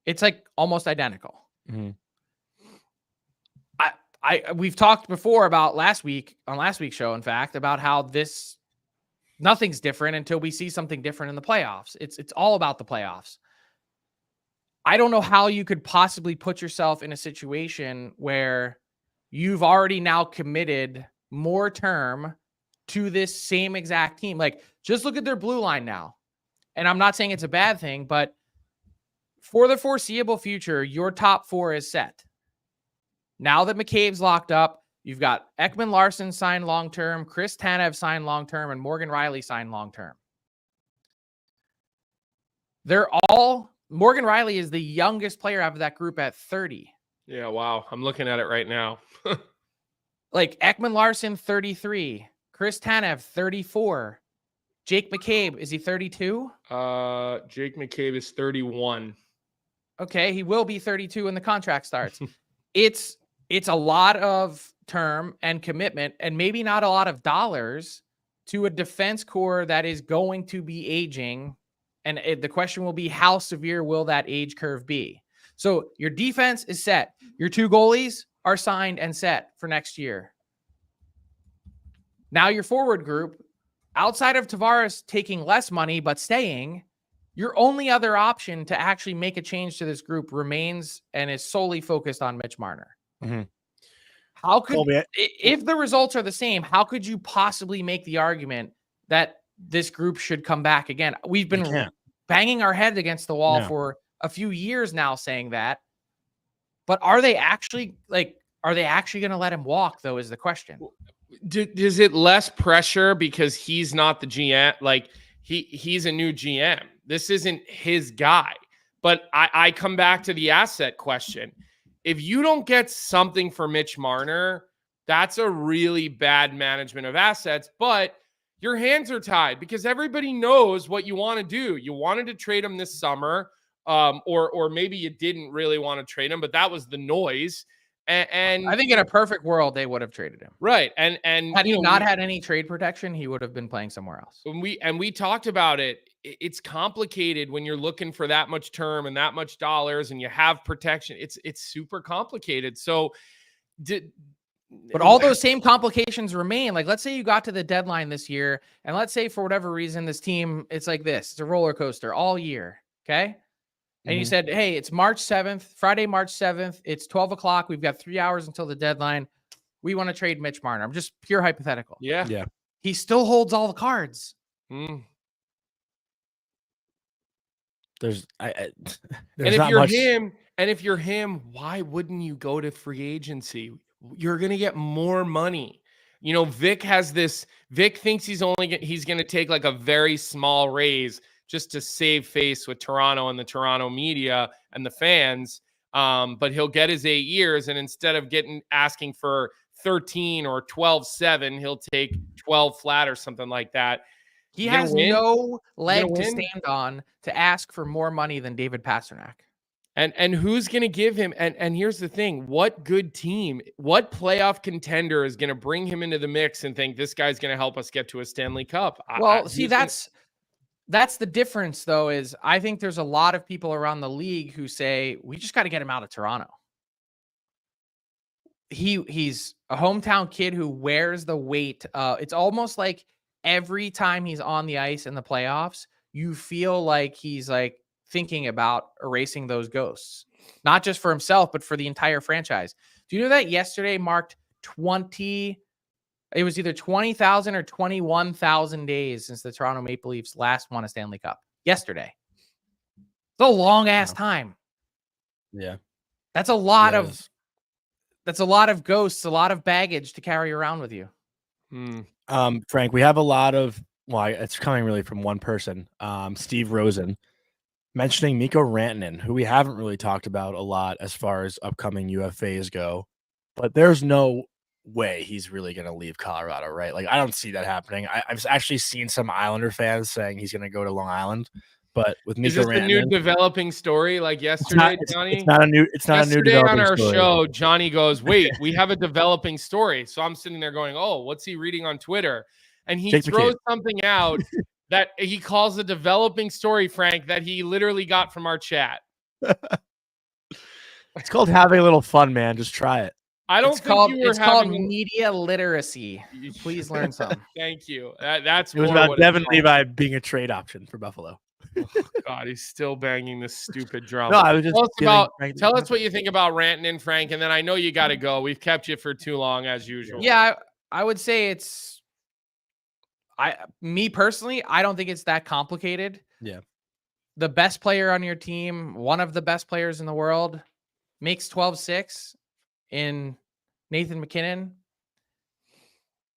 Speaker 3: It's like almost identical. Mm-hmm. We've talked before about last week's show, in fact, about how nothing's different until we see something different in the playoffs. It's all about the playoffs. I don't know how you could possibly put yourself in a situation where you've already now committed more term to this same exact team. Like, just look at their blue line now. And I'm not saying it's a bad thing, but for the foreseeable future, your top 4 is set. Now that McCabe's locked up, you've got Ekman-Larsson signed long-term, Chris Tanev signed long-term, and Morgan Riley signed long-term. Morgan Riley is the youngest player out of that group at 30.
Speaker 2: Yeah, wow. I'm looking at it right now.
Speaker 3: Like, Ekman-Larsson, 33. Chris Tanev, 34. Jake McCabe, is he 32?
Speaker 2: Jake McCabe is 31.
Speaker 3: Okay, he will be 32 when the contract starts. It's a lot of term and commitment, and maybe not a lot of dollars to a defense core that is going to be aging. And the question will be, how severe will that age curve be? So your defense is set. Your 2 goalies are signed and set for next year. Now your forward group, outside of Tavares taking less money but staying, your only other option to actually make a change to this group remains and is solely focused on Mitch Marner. Mm-hmm. How could, if the results are the same, how could you possibly make the argument that this group should come back again? We've been banging our head against the wall for a few years now saying that, but are they actually going to let him walk, though, is the question.
Speaker 2: Is it less pressure because he's not the GM? Like, he's a new GM. This isn't his guy. But I come back to the asset question. If you don't get something for Mitch Marner, that's a really bad management of assets. But your hands are tied because everybody knows what you want to do. You wanted to trade him this summer. or maybe you didn't really want to trade him, but that was the noise. And
Speaker 3: I think in a perfect world, they would have traded him.
Speaker 2: Right. And
Speaker 3: had he not had any trade protection, he would have been playing somewhere else.
Speaker 2: When we talked about it, it's complicated when you're looking for that much term and that much dollars and you have protection. It's super complicated. So
Speaker 3: but all those same complications remain. Like, let's say you got to the deadline this year, and let's say for whatever reason, this team, it's like this. It's a roller coaster all year. Okay. And you said, hey, it's March 7th, Friday, March 7th. It's 12 o'clock. We've got 3 hours until the deadline. We want to trade Mitch Marner. I'm just pure hypothetical.
Speaker 2: Yeah.
Speaker 3: He still holds all the cards.
Speaker 1: There's
Speaker 2: and if you're him, why wouldn't you go to free agency? You're going to get more money. You know, Vic thinks he's going to take like a very small raise just to save face with Toronto and the Toronto media and the fans. But he'll get his 8 years, and instead of asking for 13 or 12.7, he'll take 12 flat or something like that.
Speaker 3: He has no leg to stand on to ask for more money than David Pastrnak.
Speaker 2: And who's going to give him? And here's the thing: what good team, what playoff contender is going to bring him into the mix and think this guy's going to help us get to a Stanley Cup?
Speaker 3: Well, that's the difference, though. Is I think there's a lot of people around the league who say we just got to get him out of Toronto. He's a hometown kid who wears the weight. It's almost like every time he's on the ice in the playoffs, you feel like he's like thinking about erasing those ghosts, not just for himself, but for the entire franchise. Do you know that yesterday marked 20? It was either 20,000 or 21,000 days since the Toronto Maple Leafs last won a Stanley Cup. Yesterday. It's a long ass time.
Speaker 1: Yeah.
Speaker 3: That's a lot of ghosts, a lot of baggage to carry around with you.
Speaker 1: Frank, we have a lot of, it's coming really from one person, Steve Rosen, mentioning Mikko Rantanen, who we haven't really talked about a lot as far as upcoming UFAs go, but there's no way he's really going to leave Colorado, right? Like, I don't see that happening. I've actually seen some Islander fans saying he's going to go to Long Island, but with Mikko Rantanen,
Speaker 2: a new developing story like yesterday, Johnny?
Speaker 1: It's not a new developing
Speaker 2: on our
Speaker 1: story.
Speaker 2: show, Johnny goes, wait, we have a developing story. So I'm sitting there going, oh, what's he reading on Twitter? And he throws something out that he calls a developing story, Frank, that he literally got from our chat.
Speaker 1: It's called having a little fun, man. Just try it.
Speaker 3: It's called media literacy. Please learn some.
Speaker 2: Thank you. It
Speaker 1: was about Devin Levi being a trade option for Buffalo.
Speaker 2: Oh, God, he's still banging this stupid drum.
Speaker 1: No, I was just
Speaker 2: tell us what you think about Rantanen, Frank, and then I know you got to go. We've kept you for too long as usual.
Speaker 3: Yeah, I would say me personally, I don't think it's that complicated.
Speaker 1: Yeah.
Speaker 3: The best player on your team, one of the best players in the world, makes 12.6 in Nathan MacKinnon.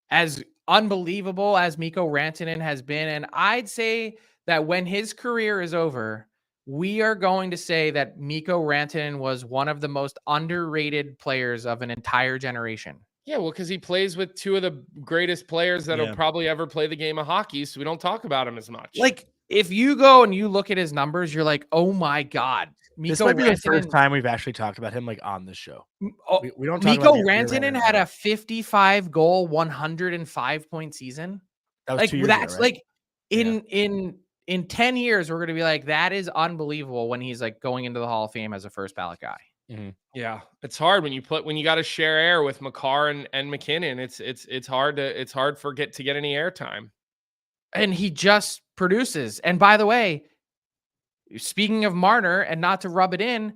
Speaker 3: As unbelievable as Mikko Rantanen has been, and I'd say that when his career is over, we are going to say that Mikko Rantanen was one of the most underrated players of an entire generation.
Speaker 2: Yeah, well, because he plays with two of the greatest players that will probably ever play the game of hockey, so we don't talk about him as much.
Speaker 3: Like, if you go and you look at his numbers, you're like, oh my God.
Speaker 1: This might be the first time we've actually talked about him like on this show. We don't talk
Speaker 3: Mikko
Speaker 1: about
Speaker 3: Rantanen had a 55-goal, 105-point season.
Speaker 1: That was
Speaker 3: like
Speaker 1: 2 years
Speaker 3: that's
Speaker 1: ago, right?
Speaker 3: like in 10 years, we're going to be like, that is unbelievable when he's like going into the Hall of Fame as a first ballot guy.
Speaker 1: Mm-hmm.
Speaker 2: Yeah, it's hard when you got to share air with Makar and McKinnon. It's hard to get any airtime.
Speaker 3: And he just produces. And by the way, speaking of Marner, and not to rub it in,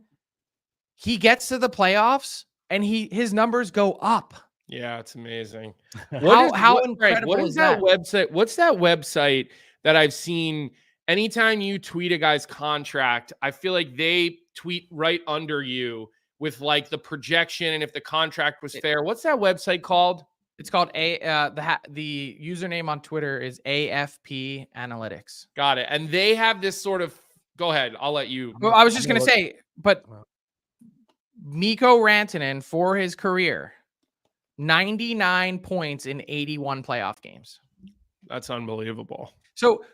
Speaker 3: he gets to the playoffs and his numbers go up.
Speaker 2: Yeah, it's amazing.
Speaker 3: How incredible
Speaker 2: what is that website? What's that website that I've seen? Anytime you tweet a guy's contract, I feel like they tweet right under you with like the projection and if the contract was fair. What's that website called?
Speaker 3: It's called the username on Twitter is AFP Analytics.
Speaker 2: Got it. And they have this sort of, go ahead. I'll let you.
Speaker 3: Well, I was just going to say, but Mikko Rantanen for his career, 99 points in 81 playoff games.
Speaker 2: That's unbelievable.
Speaker 3: So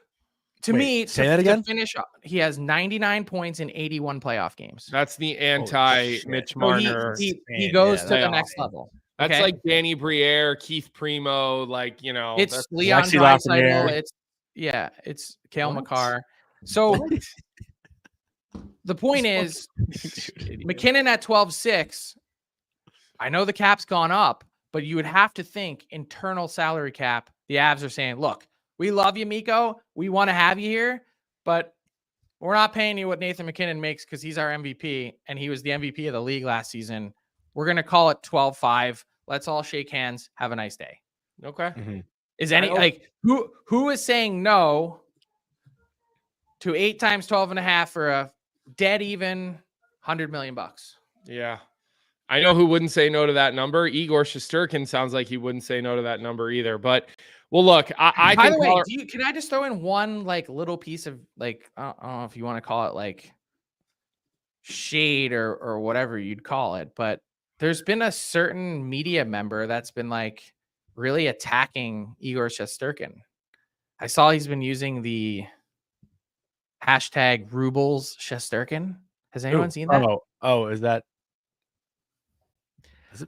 Speaker 3: To me,
Speaker 1: say that again?
Speaker 3: to finish, he has 99 points in 81 playoff games.
Speaker 2: That's the anti-Mitch Marner.
Speaker 3: So he goes to the next level.
Speaker 2: That's
Speaker 3: okay?
Speaker 2: like Danny Briere, Keith Primo, like, you know.
Speaker 3: It's Leon Draisaitl. It's Cale Makar. So the point is, McKinnon at 12.6. I know the cap's gone up, but you would have to think internal salary cap. The Avs are saying, look, we love you, Mikko. We want to have you here, but we're not paying you what Nathan McKinnon makes because he's our MVP, and he was the MVP of the league last season. We're going to call it 12.5. Let's all shake hands. Have a nice day.
Speaker 2: Okay.
Speaker 1: Mm-hmm.
Speaker 3: Is any like who is saying no to 8 times 12.5 for a dead even $100 million?
Speaker 2: Yeah. I know who wouldn't say no to that number. Igor Shesterkin sounds like he wouldn't say no to that number either. But well, look, I
Speaker 3: by
Speaker 2: think.
Speaker 3: the way, can I just throw in one like little piece of like I don't know if you want to call it like shade or whatever you'd call it, but there's been a certain media member that's been like really attacking Igor Shesterkin. I saw he's been using the hashtag Rubles Shesterkin. Has anyone seen that?
Speaker 1: Oh, is that?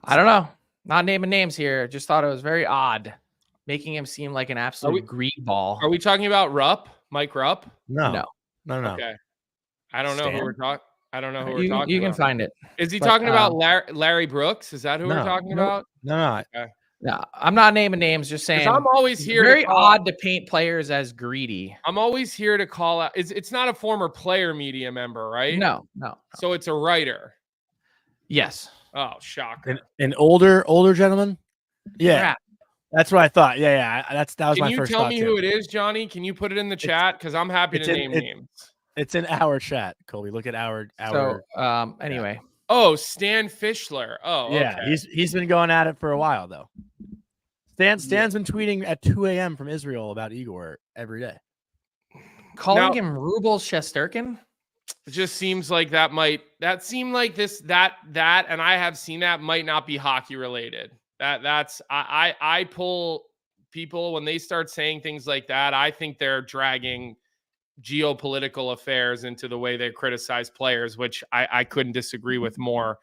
Speaker 3: I don't know. Not naming names here. Just thought it was very odd, making him seem like an absolute greed ball.
Speaker 2: Are we talking about Rupp? Mike Rupp?
Speaker 1: No.
Speaker 2: Okay. I don't know who we're talking. I don't know who we're talking
Speaker 3: You can
Speaker 2: about.
Speaker 3: find it.
Speaker 2: Is he talking about Larry Brooks? Is that who we're talking about?
Speaker 1: No.
Speaker 2: Okay.
Speaker 3: No, I'm not naming names. Just saying.
Speaker 2: I'm always here.
Speaker 3: Very odd to paint players as greedy.
Speaker 2: I'm always here to call out. It's not a former player media member, right?
Speaker 3: No.
Speaker 2: So it's a writer.
Speaker 3: Yes.
Speaker 2: Oh, shocker.
Speaker 1: An older gentleman. Yeah,
Speaker 3: Crap.
Speaker 1: that's what I thought. Yeah. That was my first thought.
Speaker 2: Can you tell me who it is, Johnny? Can you put it in the chat? Because I'm happy to name names.
Speaker 1: It's in our chat, Colby. Look at our.
Speaker 3: So anyway.
Speaker 2: Oh, Stan Fischler. Oh,
Speaker 1: yeah.
Speaker 2: Okay.
Speaker 1: He's been going at it for a while though. Stan's been tweeting at 2 a.m. from Israel about Igor every day.
Speaker 3: Calling him Rubles Shesterkin?
Speaker 2: It just seems like that seem like that, and I have seen that might not be hockey related. I pull people when they start saying things like that. I think they're dragging geopolitical affairs into the way they criticize players, which I couldn't disagree with more.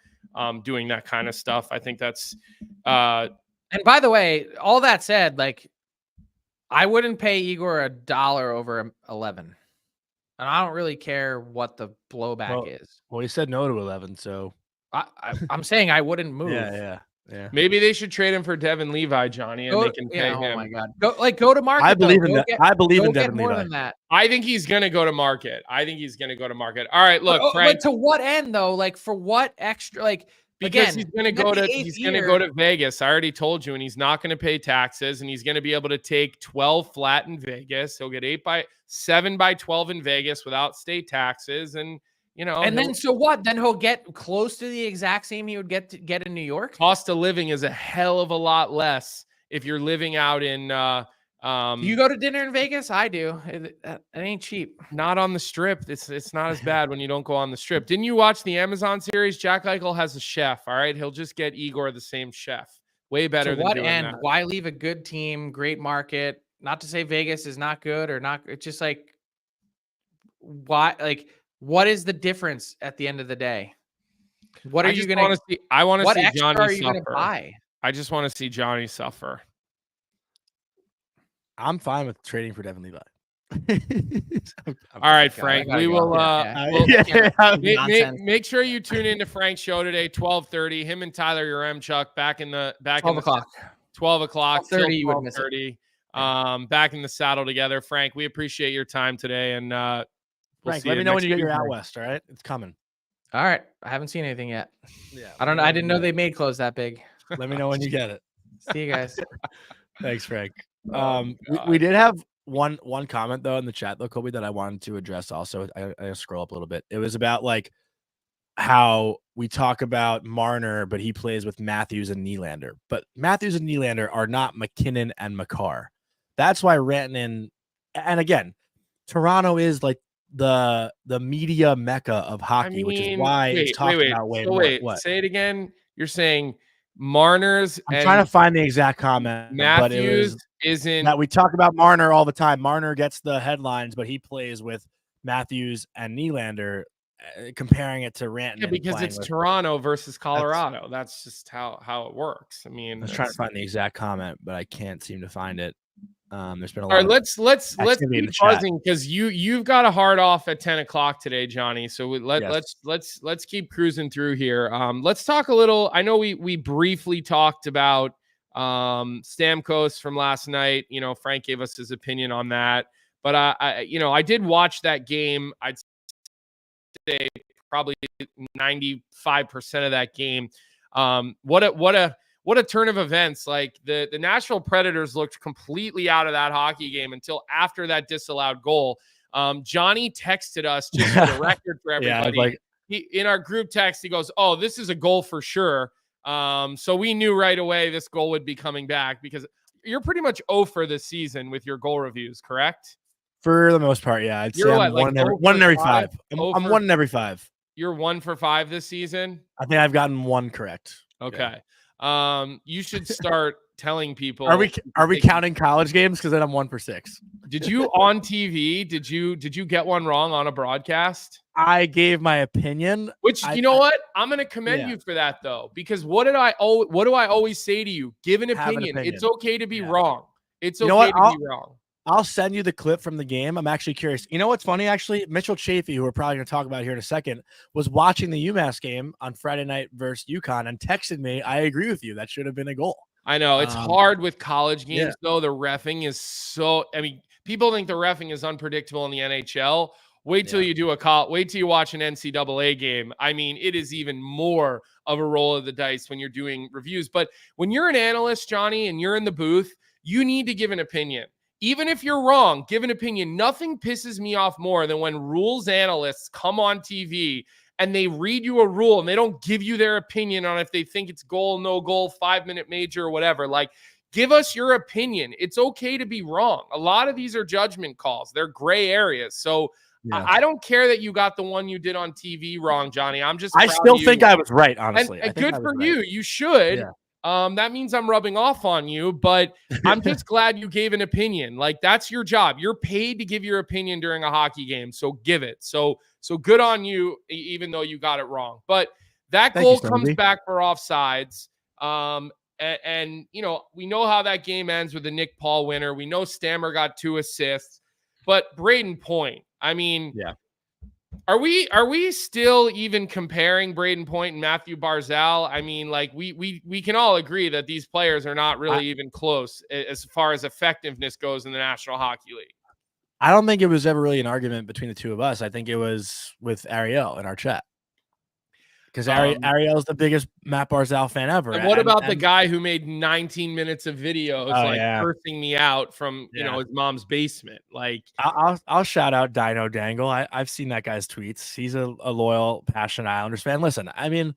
Speaker 2: Doing that kind of stuff. I think that's,
Speaker 3: and by the way, all that said, like, I wouldn't pay Igor $1 over 11. And I don't really care what the blowback is.
Speaker 1: Well, he said no to 11, so
Speaker 3: I'm saying I wouldn't move.
Speaker 1: Yeah.
Speaker 2: Maybe they should trade him for Devin Levi, Johnny, and they can pay him.
Speaker 3: Oh my God, go to market.
Speaker 1: I believe in that. I believe in Devin
Speaker 3: more
Speaker 1: Levi.
Speaker 3: Than that.
Speaker 2: I think he's gonna go to market. All right, look, Frank.
Speaker 3: But to what end though? Like for what extra? Like
Speaker 2: because
Speaker 3: again,
Speaker 2: he's gonna go to Vegas. I already told you, and he's not gonna pay taxes, and he's gonna be able to take 12 flat in Vegas. He'll get 7 by 12 in Vegas without state taxes, and
Speaker 3: and then so what? Then he'll get close to the exact same he would get in New York.
Speaker 2: Cost of living is a hell of a lot less if you're living out in.
Speaker 3: You go to dinner in Vegas? I do. It ain't cheap.
Speaker 2: Not on the Strip. It's not as bad when you don't go on the Strip. Didn't you watch the Amazon series? Jack Eichel has a chef. All right, he'll just get Igor the same chef. Way better.
Speaker 3: To
Speaker 2: than
Speaker 3: what
Speaker 2: doing
Speaker 3: end?
Speaker 2: that.
Speaker 3: Why leave a good team, great market? Not to say Vegas is not good or not. It's just like why? Like what is the difference at the end of the day? What are you going to see?
Speaker 2: I want to see Johnny
Speaker 3: are you
Speaker 2: suffer.
Speaker 3: Buy?
Speaker 2: I just want to see Johnny suffer.
Speaker 1: I'm fine with trading for Devin Levi.
Speaker 2: All right, Frank. We will. Make sure you tune in to Frank's show today, 12:30. Him and Tyler Yaremchuk back in
Speaker 3: 12 o'clock.
Speaker 2: 12 o'clock.
Speaker 3: 12:30. You would miss it.
Speaker 2: Back in the saddle together, Frank. We appreciate your time today, and
Speaker 1: Frank, let me know when you get your out west. All right, it's coming.
Speaker 3: All right, I haven't seen anything yet.
Speaker 1: Yeah,
Speaker 3: I don't know. I didn't know they made clothes that big.
Speaker 1: Let me know when you get it.
Speaker 3: See you guys.
Speaker 1: Thanks, Frank. We did have one comment though in the chat though, Colby, that I wanted to address. Also, I scroll up a little bit. It was about like how we talk about Marner, but he plays with Matthews and Nylander. But Matthews and Nylander are not McKinnon and Makar. That's why Rantanen, and again, Toronto is like the media mecca of hockey, which is why it's talked about way more.
Speaker 2: What? Say it again. You're saying Marner's.
Speaker 1: I'm trying to find the exact comment, but it was
Speaker 2: isn't
Speaker 1: that we talk about Marner all the time. Marner gets the headlines, but he plays with Matthews and Nylander, comparing it to Rantanen.
Speaker 2: because it's Toronto versus Colorado. That's just how it works. I mean,
Speaker 1: I was trying to find the exact comment, but I can't seem to find it. There's been a lot.
Speaker 2: All right, let's keep buzzing because you've got a hard off at 10 o'clock today, Johnny. So let's keep cruising through here. Let's talk a little. I know we briefly talked about Stamkos from last night. You know, Frank gave us his opinion on that, but I did watch that game. I'd say probably 95% of that game. What a turn of events. Like the Nashville Predators looked completely out of that hockey game until after that disallowed goal. Johnny texted us just for the record for everybody. In our group text, he goes, "Oh, this is a goal for sure." So we knew right away this goal would be coming back because you're pretty much 0 for this season with your goal reviews, correct?
Speaker 1: For the most part, yeah. I'd say I'm one in every 5. I'm 1 in every 5.
Speaker 2: You're 1 for 5 this season?
Speaker 1: I think I've gotten 1 correct.
Speaker 2: Okay. You should start telling people.
Speaker 1: Are we counting college games? Because then I'm 1 for 6.
Speaker 2: Did you on TV? Did you get one wrong on a broadcast?
Speaker 1: I gave my opinion.
Speaker 2: You know what? I'm going to commend you for that though, because what do I always say to you? Give an opinion. It's okay to be wrong. It's okay to be wrong.
Speaker 1: I'll send you the clip from the game. I'm actually curious. You know what's funny? Actually, Mitchell Chafee, who we're probably going to talk about here in a second, was watching the UMass game on Friday night versus UConn and texted me, "I agree with you. That should have been a goal."
Speaker 2: I know it's hard with college games though. The reffing is so. I mean, people think the reffing is unpredictable in the NHL. Wait till you wait till you watch an NCAA game. I mean, it is even more of a roll of the dice when you're doing reviews. But when you're an analyst, Johnny, and you're in the booth, you need to give an opinion. Even if you're wrong, give an opinion. Nothing pisses me off more than when rules analysts come on TV and they read you a rule and they don't give you their opinion on if they think it's goal, no goal, 5-minute major or whatever. Like, give us your opinion. It's okay to be wrong. A lot of these are judgment calls. They're gray areas. So I don't care that you got the one you did on TV wrong, Johnny. I
Speaker 1: still think I was right, honestly.
Speaker 2: And good for you. You should. Yeah. That means I'm rubbing off on you, but I'm just glad you gave an opinion. Like, that's your job. You're paid to give your opinion during a hockey game, so give it. So good on you, even though you got it wrong. But that goal comes back for offsides. And you know, we know how that game ends with the Nick Paul winner. We know Stammer got 2 assists, but Brayden Point, I mean, Are we still even comparing Brayden Point and Matthew Barzal? I mean, like we can all agree that these players are not really even close as far as effectiveness goes in the National Hockey League.
Speaker 1: I don't think it was ever really an argument between the two of us. I think it was with Ariel in our chat. Because Ariel's the biggest Matt Barzal fan ever.
Speaker 2: And what about the guy who made 19 minutes of videos cursing me out from you know his mom's basement? Like,
Speaker 1: I'll shout out Dino Dangle. I've seen that guy's tweets. He's a loyal, passionate Islanders fan. Listen, I mean,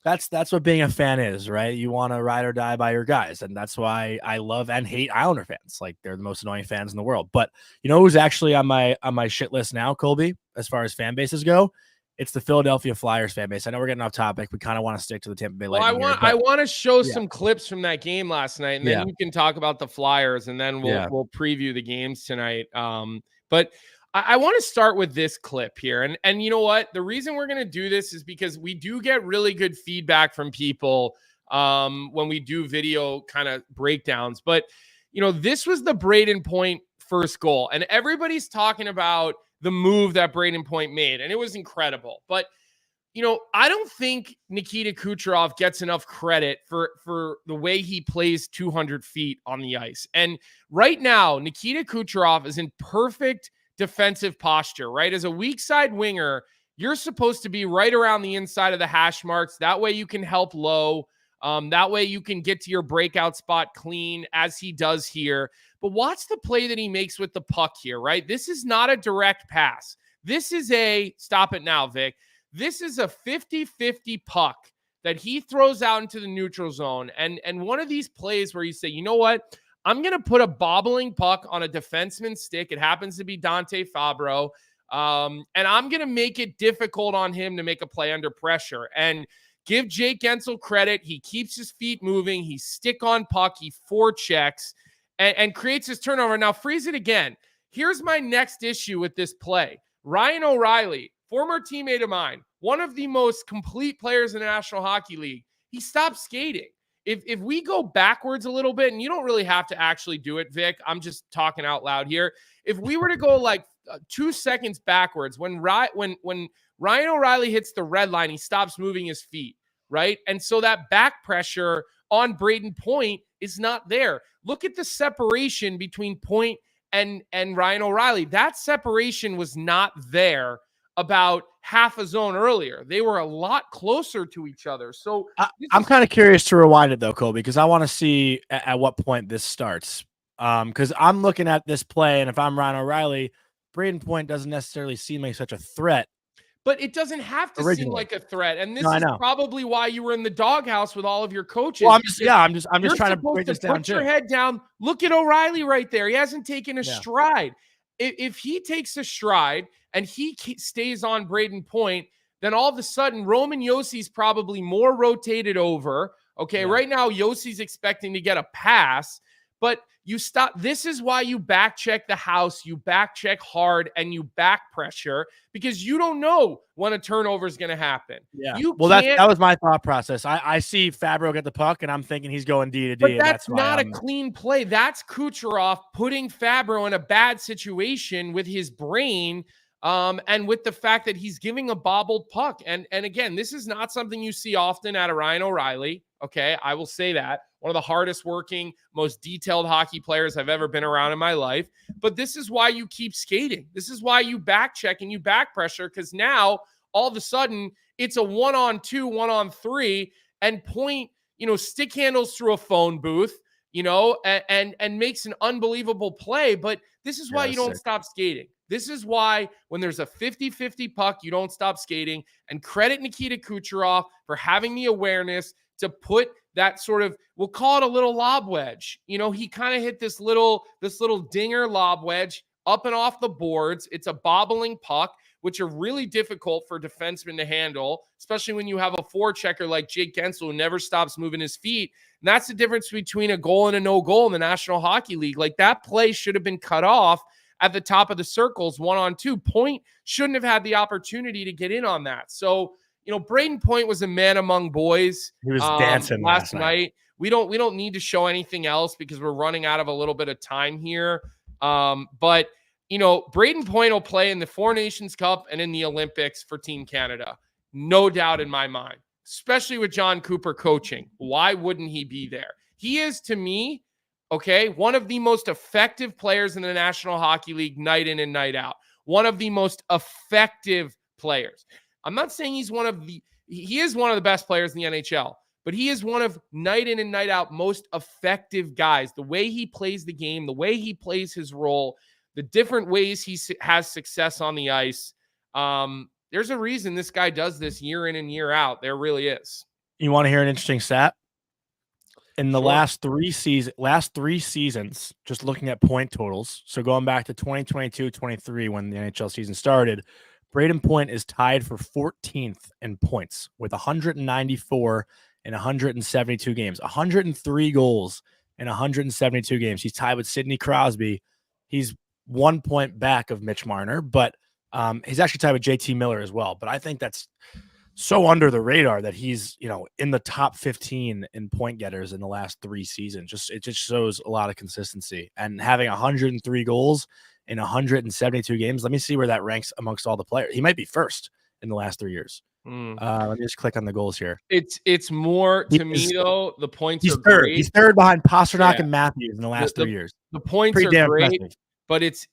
Speaker 1: that's what being a fan is, right? You want to ride or die by your guys, and that's why I love and hate Islander fans. Like, they're the most annoying fans in the world. But you know who's actually on my shit list now, Colby, as far as fan bases go? It's the Philadelphia Flyers fan base. I know we're getting off topic. We kind of want to stick to the Tampa Bay Lightning.
Speaker 2: I want to show some clips from that game last night, and then you can talk about the Flyers, and then we'll preview the games tonight. But I want to start with this clip here, and you know what? The reason we're going to do this is because we do get really good feedback from people when we do video kind of breakdowns. But you know, this was the Brayden Point first goal, and everybody's talking about the move that Brayden Point made, and it was incredible. But, you know, I don't think Nikita Kucherov gets enough credit for the way he plays 200 feet on the ice. And right now, Nikita Kucherov is in perfect defensive posture, right? As a weak side winger, you're supposed to be right around the inside of the hash marks. That way you can help low. That way you can get to your breakout spot clean, as he does here. But watch the play that he makes with the puck here, right? This is not a direct pass. This is stop it now, Vic. This is a 50-50 puck that he throws out into the neutral zone. And one of these plays where you say, you know what? I'm going to put a bobbling puck on a defenseman's stick. It happens to be Dante Fabro. And I'm going to make it difficult on him to make a play under pressure. And Give Jake Gensel credit. He keeps his feet moving. He stick on puck. He forechecks and creates his turnover. Now freeze it again. Here's my next issue with this play. Ryan O'Reilly, former teammate of mine, one of the most complete players in the National Hockey League, he stopped skating. If we go backwards a little bit, and you don't really have to actually do it, Vic, I'm just talking out loud here. If we were to go like 2 seconds backwards, when Ryan O'Reilly hits the red line, he stops moving his feet, right? And so that back pressure on Brayden Point is not there. Look at the separation between Point and Ryan O'Reilly. That separation was not there about half a zone earlier. They were a lot closer to each other. So
Speaker 1: I'm kind of curious to rewind it though, Colby, because I want to see at what point this starts. Because I'm looking at this play, and if I'm Ryan O'Reilly, Brayden Point doesn't necessarily seem like such a threat.
Speaker 2: But it doesn't have to seem like a threat. And this is probably why you were in the doghouse with all of your coaches.
Speaker 1: Well, I'm just trying to break this down.
Speaker 2: Put your head down. Look at O'Reilly right there. He hasn't taken a stride. If he takes a stride and he stays on Brayden Point, then all of a sudden Roman Yossi's probably more rotated over. Okay, right now Yossi's expecting to get a pass, but you stop. This is why you back check the house, you back check hard, and you back pressure, because you don't know when a turnover is going to happen.
Speaker 1: Yeah. That was my thought process. I see Fabro get the puck, and I'm thinking he's going D to D.
Speaker 2: But that's not a clean play. That's Kucherov putting Fabro in a bad situation with his brain, and with the fact that he's giving a bobbled puck. And again, this is not something you see often out of Ryan O'Reilly. Okay, I will say that. One of the hardest working, most detailed hockey players I've ever been around in my life. But this is why you keep skating. This is why you back check and you back pressure, because now all of a sudden it's a 1-on-2, 1-on-3, and Point, stick handles through a phone booth, and makes an unbelievable play. But this is why you don't stop skating. This is why when there's a 50-50 puck, you don't stop skating. And credit Nikita Kucherov for having the awareness to put that sort of, we'll call it a little lob wedge. He kind of hit this little dinger lob wedge up and off the boards. It's a bobbling puck, which are really difficult for defensemen to handle, especially when you have a forechecker like Jake Gensel who never stops moving his feet. And that's the difference between a goal and a no goal in the National Hockey League. Like, that play should have been cut off at the top of the circles, 1-on-2. Point shouldn't have had the opportunity to get in on that. So, Brayden Point was a man among boys.
Speaker 1: He was dancing
Speaker 2: last night. We don't need to show anything else because we're running out of a little bit of time here. But Brayden Point will play in the Four Nations Cup and in the Olympics for Team Canada. No doubt in my mind, especially with John Cooper coaching. Why wouldn't he be there? He is, to me, one of the most effective players in the National Hockey League night in and night out. One of the most effective players. I'm not saying he is one of the best players in the NHL, but he is one of night in and night out most effective guys. The way he plays the game, the way he plays his role, the different ways he has success on the ice. There's a reason this guy does this year in and year out. There really is.
Speaker 1: You want to hear an interesting stat? In the last three seasons, just looking at point totals, so going back to 2022-23 when the NHL season started, Brayden Point is tied for 14th in points with 194 in 172 games, 103 goals in 172 games. He's tied with Sidney Crosby. He's 1 point back of Mitch Marner, but he's actually tied with JT Miller as well. But I think that's so under the radar that he's, in the top 15 in point getters in the last 3 seasons. It just shows a lot of consistency, and having 103 goals in 172 games. Let me see where that ranks amongst all the players. He might be first in the last 3 years. Let me just click on the goals here.
Speaker 2: It's more to me though. The points are
Speaker 1: third.
Speaker 2: great.
Speaker 1: He's third behind Pasternak and Matthews in the last 3 years.
Speaker 2: The points
Speaker 1: Pretty
Speaker 2: are great,
Speaker 1: impressive.
Speaker 2: but it's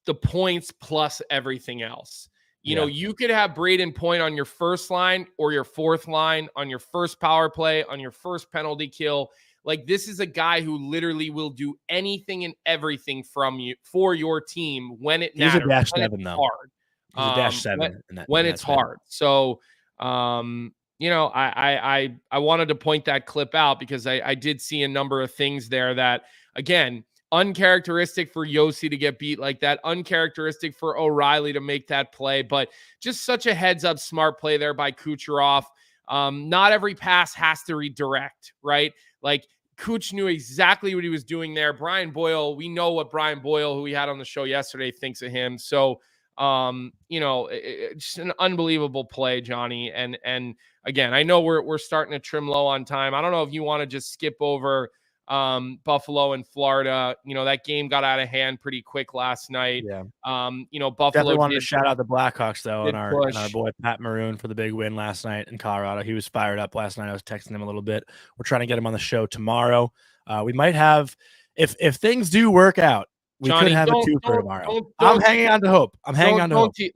Speaker 2: the points plus everything else. You could have Brayden Point on your first line or your fourth line, on your first power play, on your first penalty kill. Like, this is a guy who literally will do anything and everything for your team when it matters.
Speaker 1: He's a dash 7 though.
Speaker 2: Hard.
Speaker 1: He's a dash 7
Speaker 2: when it's hard. So, I wanted to point that clip out because I did see a number of things there that, again, uncharacteristic for Yossi to get beat like that, uncharacteristic for O'Reilly to make that play, but just such a heads up smart play there by Kucherov. Not every pass has to redirect, right? Like Cooch knew exactly what he was doing there. Brian Boyle, we know what Brian Boyle, who we had on the show yesterday, thinks of him. So, just an unbelievable play, Johnny. And again, I know we're starting to trim low on time. I don't know if you want to just skip over Buffalo and Florida. That game got out of hand pretty quick last night.
Speaker 1: Yeah.
Speaker 2: Buffalo
Speaker 1: definitely wanted to shout out the Blackhawks though, and our
Speaker 2: push.
Speaker 1: boy Pat Maroon for the big win last night in Colorado. He was fired up last night. I was texting him a little bit. We're trying to get him on the show tomorrow. We might have, if things do work out, we
Speaker 2: Johnny,
Speaker 1: could have a twofer tomorrow. I'm hanging on to hope.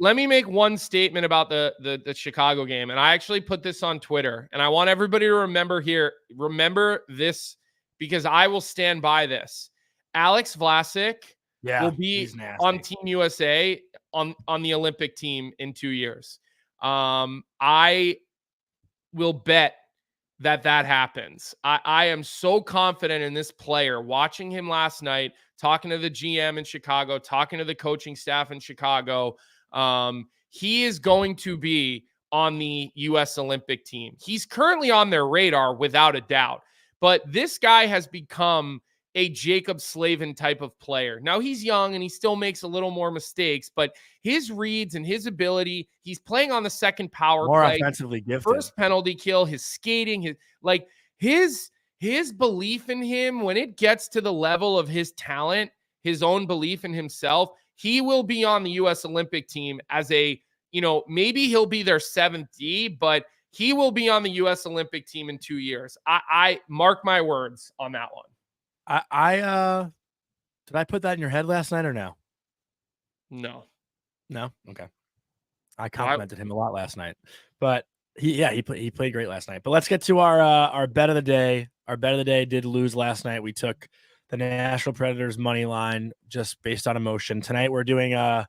Speaker 2: Let me make one statement about the Chicago game. And I actually put this on Twitter. And I want everybody to remember this, because I will stand by this. Alex Vlasic will be on Team USA on the Olympic team in 2 years. I will bet that happens. I am so confident in this player. Watching him last night, talking to the GM in Chicago, talking to the coaching staff in Chicago, he is going to be on the U.S. Olympic team. He's currently on their radar without a doubt, but this guy has become a Jacob Slavin type of player. Now he's young and he still makes a little more mistakes, but his reads and his ability, he's playing on the second power
Speaker 1: more
Speaker 2: play,
Speaker 1: offensively gifted,
Speaker 2: first penalty kill, his skating, his belief in him, when it gets to the level of his talent, his own belief in himself, he will be on the U.S. Olympic team as maybe he'll be their 7th D, but he will be on the U.S. Olympic team in 2 years. I mark my words on that one.
Speaker 1: Did I put that in your head last night or no?
Speaker 2: No.
Speaker 1: Okay. I complimented him a lot last night, but he played great last night. But let's get to our bet of the day. Our bet of the day did lose last night. We took the Nashville Predators money line just based on emotion. Tonight we're doing a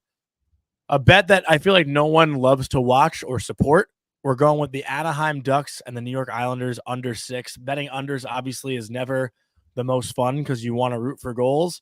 Speaker 1: bet that I feel like no one loves to watch or support. We're going with the Anaheim Ducks and the New York Islanders under 6. Betting unders obviously is never the most fun because you want to root for goals.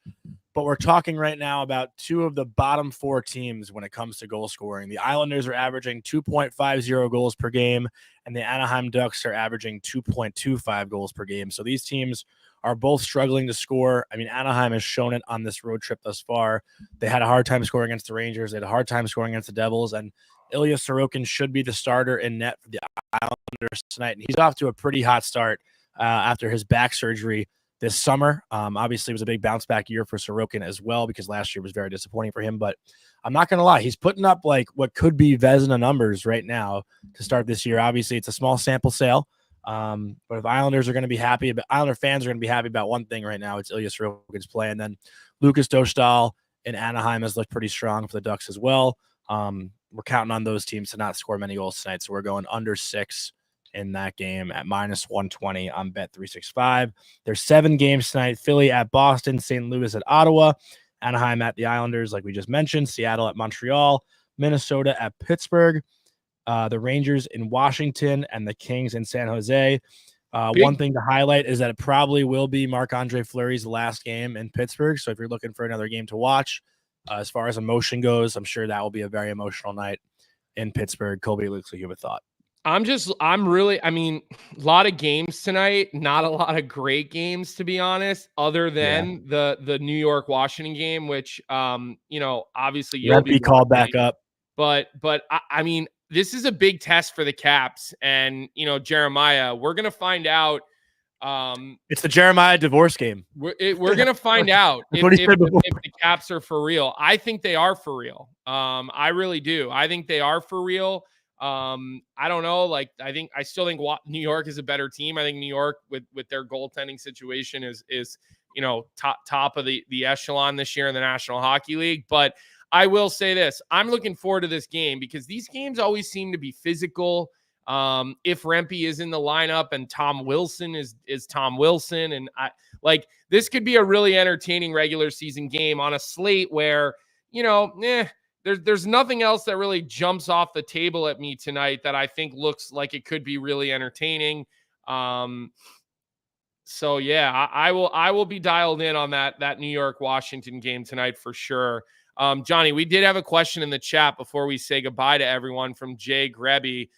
Speaker 1: But we're talking right now about 2 of the bottom 4 teams when it comes to goal scoring. The Islanders are averaging 2.50 goals per game, and the Anaheim Ducks are averaging 2.25 goals per game. So these teams are both struggling to score. I mean, Anaheim has shown it on this road trip thus far. They had a hard time scoring against the Rangers. They had a hard time scoring against the Devils, and Ilya Sorokin should be the starter in net for the Islanders tonight. And he's off to a pretty hot start after his back surgery this summer. Obviously, it was a big bounce back year for Sorokin as well, because last year was very disappointing for him. But I'm not going to lie, he's putting up like what could be Vezina numbers right now to start this year. Obviously, it's a small sample sale. But if Islanders are going to be happy, Islander fans are going to be happy about one thing right now, it's Ilya Sorokin's play. And then Lucas Dostal in Anaheim has looked pretty strong for the Ducks as well. We're counting on those teams to not score many goals tonight. So we're going under 6 in that game at -120 on Bet365. There's 7 games tonight: Philly at Boston, St. Louis at Ottawa, Anaheim at the Islanders, like we just mentioned, Seattle at Montreal, Minnesota at Pittsburgh, the Rangers in Washington, and the Kings in San Jose. One thing to highlight is that it probably will be Marc-Andre Fleury's last game in Pittsburgh. So if you're looking for another game to watch, as far as emotion goes, I'm sure that will be a very emotional night in Pittsburgh. Colby, looks like you have a thought.
Speaker 2: A lot of games tonight, not a lot of great games, to be honest, other than the New York Washington game, which, obviously you'll be
Speaker 1: called back up.
Speaker 2: But I mean, this is a big test for the Caps, and, Jeremiah, we're going to find out.
Speaker 1: It's the Jeremiah divorce game.
Speaker 2: We're going to find out if the Caps are for real. I think they are for real. I really do. I think they are for real. I don't know. I still think New York is a better team. I think New York with their goaltending situation is top of the echelon this year in the National Hockey League. But I will say this: I'm looking forward to this game because these games always seem to be physical. If Rempe is in the lineup and Tom Wilson is Tom Wilson, and this could be a really entertaining regular season game on a slate where There's nothing else that really jumps off the table at me tonight that I think looks like it could be really entertaining. So yeah, I will be dialed in on that New York Washington game tonight for sure. Johnny, we did have a question in the chat before we say goodbye to everyone from Jay Grebby.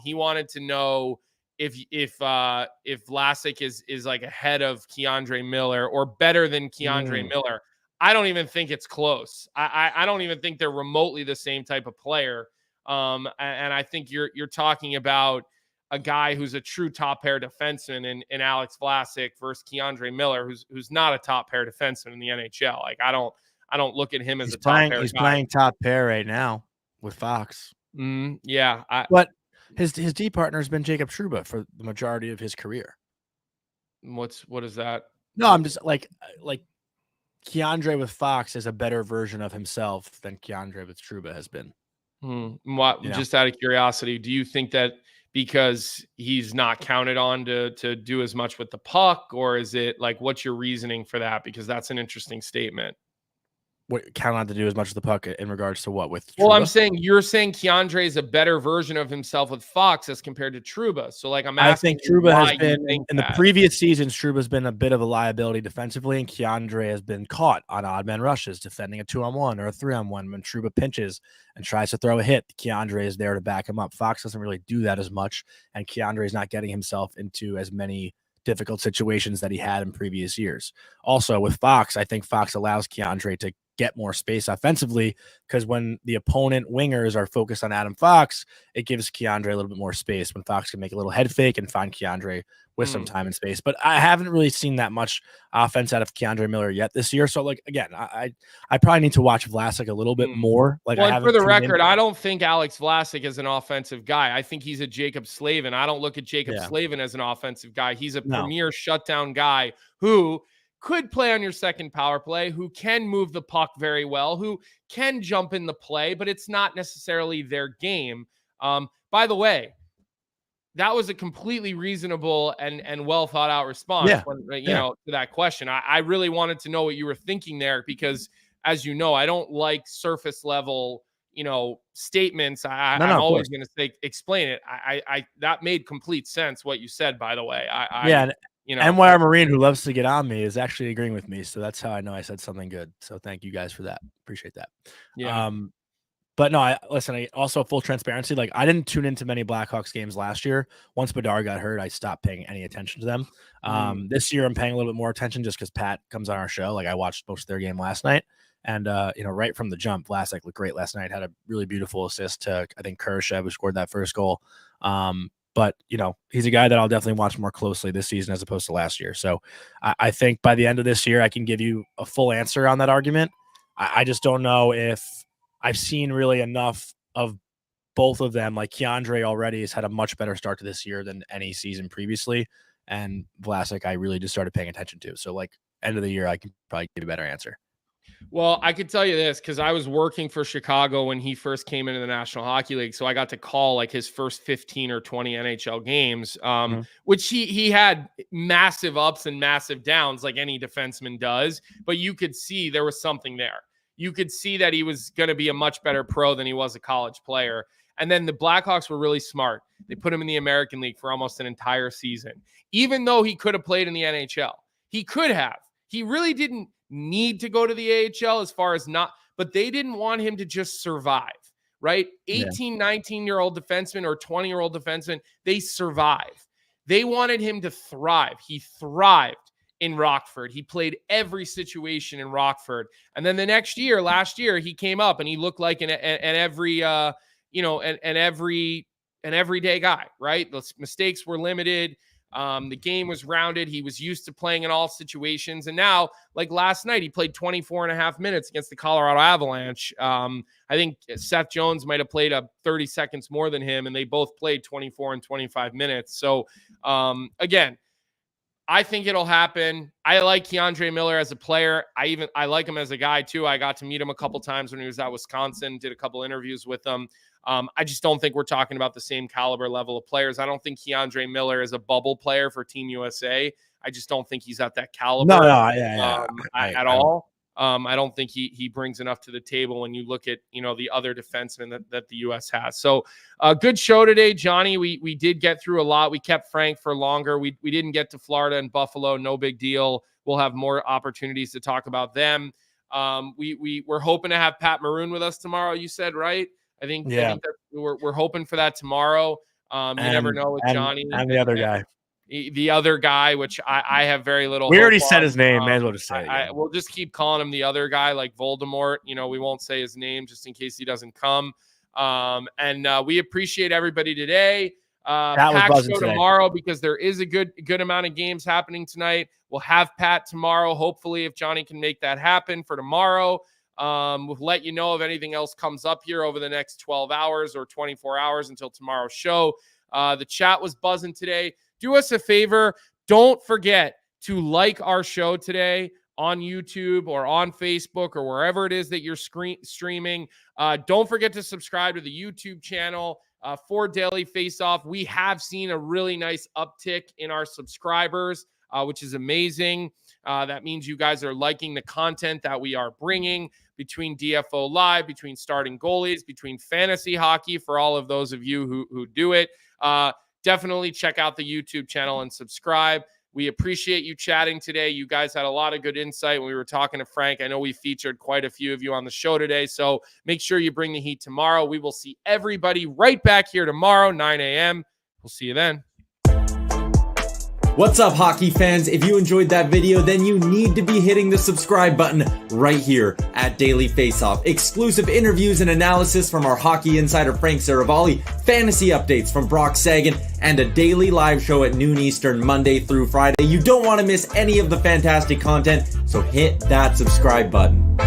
Speaker 2: He wanted to know if Vlasic is like ahead of Keandre Miller or better than Keandre Miller. I don't even think it's close. I don't even think they're remotely the same type of player. And I think you're talking about a guy who's a true top pair defenseman in Alex Vlasic versus Keandre Miller, who's not a top pair defenseman in the NHL. Like I don't look at him as a top pair.
Speaker 1: He's playing top pair right now with Fox.
Speaker 2: Yeah,
Speaker 1: but his D partner has been Jacob Trouba for the majority of his career.
Speaker 2: What is that?
Speaker 1: No, I'm just like Keandre with Fox is a better version of himself than Keandre with Trouba has been.
Speaker 2: Just out of curiosity, do you think that because he's not counted on to do as much with the puck, or is it like, what's your reasoning for that? Because that's an interesting statement.
Speaker 1: What count on to do as much of the puck in regards to what with Trouba?
Speaker 2: Well, you're saying Keandre is a better version of himself with Fox as compared to Trouba. So like
Speaker 1: I think Trouba has been in the previous seasons, Trouba's been a bit of a liability defensively, and Keandre has been caught on odd man rushes, defending a 2-on-1 or a 3-on-1 when Trouba pinches and tries to throw a hit. Keandre is there to back him up. Fox doesn't really do that as much, and Keandre is not getting himself into as many difficult situations that he had in previous years. Also with Fox, I think Fox allows Keandre to get more space offensively, because when the opponent wingers are focused on Adam Fox, it gives Keandre a little bit more space when Fox can make a little head fake and find Keandre with some time and space. But I haven't really seen that much offense out of Keandre Miller yet this year. So like, again, I probably need to watch Vlasic a little bit more. Like,
Speaker 2: for the record, I don't think Alex Vlasic is an offensive guy. I think he's a Jacob Slavin. I don't look at Jacob Slavin as an offensive guy. He's a premier shutdown guy who could play on your second power play, who can move the puck very well, who can jump in the play, but it's not necessarily their game. By the way, that was a completely reasonable and well thought out response to that question. I really wanted to know what you were thinking there, because as you know, I don't like surface level, statements. I'm always going to say, explain it. I that made complete sense what you said, by the way.
Speaker 1: NYR Marine, who loves to get on me, is actually agreeing with me. So that's how I know I said something good. So thank you guys for that. Appreciate that.
Speaker 2: Yeah.
Speaker 1: But no, I also full transparency. Like, I didn't tune into many Blackhawks games last year. Once Bedard got hurt, I stopped paying any attention to them. This year I'm paying a little bit more attention just because Pat comes on our show. Like, I watched most of their game last night, and right from the jump, Vlasic looked great last night. Had a really beautiful assist to, I think, Kurashev, who scored that first goal. But, he's a guy that I'll definitely watch more closely this season as opposed to last year. So I think by the end of this year, I can give you a full answer on that argument. I just don't know if I've seen really enough of both of them. Like, Keandre already has had a much better start to this year than any season previously. And Vlasic, I really just started paying attention to. So, like, end of the year, I can probably give you a better answer.
Speaker 2: Well, I could tell you this, because I was working for Chicago when he first came into the National Hockey League. So I got to call like his first 15 or 20 NHL games, which he had massive ups and massive downs like any defenseman does. But you could see there was something there. You could see that he was going to be a much better pro than he was a college player. And then the Blackhawks were really smart. They put him in the American League for almost an entire season, even though he could have played in the NHL. He could have. He really didn't need to go to the AHL but they didn't want him to just survive, right? 18, 19-year-old defenseman or 20-year-old defenseman, they survive. They wanted him to thrive. He thrived in Rockford. He played every situation in Rockford. And then the next year, last year, he came up and he looked like an everyday guy, right? The mistakes were limited. The game was rounded. He was used to playing in all situations. And now, like last night, he played 24 and a half minutes against the Colorado Avalanche. I think Seth Jones might have played 30 seconds more than him, and they both played 24 and 25 minutes. So, again, I think it'll happen. I like Keandre Miller as a player. I like him as a guy, too. I got to meet him a couple times when he was at Wisconsin, did a couple interviews with him. I just don't think we're talking about the same caliber level of players. I don't think Keandre Miller is a bubble player for Team USA. I just don't think he's at that caliber at all. I don't think he brings enough to the table when you look at, the other defensemen that the U.S. has. So good show today, Johnny. We did get through a lot. We kept Frank for longer. We didn't get to Florida and Buffalo. No big deal. We'll have more opportunities to talk about them. We're hoping to have Pat Maroon with us tomorrow, you said, right? I think that we're hoping for that tomorrow. You never know with Johnny.
Speaker 1: And the other guy.
Speaker 2: The other guy, which I have very little.
Speaker 1: We already said his name. May as well just say it.
Speaker 2: We'll just keep calling him the other guy, like Voldemort. We won't say his name just in case he doesn't come. And we appreciate everybody today. Pack show tomorrow because there is a good amount of games happening tonight. We'll have Pat tomorrow. Hopefully, if Johnny can make that happen for tomorrow, we'll let you know if anything else comes up here over the next 12 hours or 24 hours until tomorrow's show. The chat was buzzing today. Do us a favor. Don't forget to like our show today on YouTube or on Facebook or wherever it is that you're streaming. Don't forget to subscribe to the YouTube channel for Daily Faceoff. We have seen a really nice uptick in our subscribers, which is amazing. That means you guys are liking the content that we are bringing between DFO Live, between starting goalies, between fantasy hockey for all of those of you who do it. Definitely check out the YouTube channel and subscribe. We appreciate you chatting today. You guys had a lot of good insight when we were talking to Frank. I know we featured quite a few of you on the show today, so make sure you bring the heat tomorrow. We will see everybody right back here tomorrow, 9 a.m. We'll see you then.
Speaker 4: What's up, hockey fans? If you enjoyed that video, then you need to be hitting the subscribe button right here at Daily Faceoff. Exclusive interviews and analysis from our hockey insider Frank Seravalli, fantasy updates from Brock Sagan, and a daily live show at noon Eastern, Monday through Friday. You don't want to miss any of the fantastic content, so hit that subscribe button.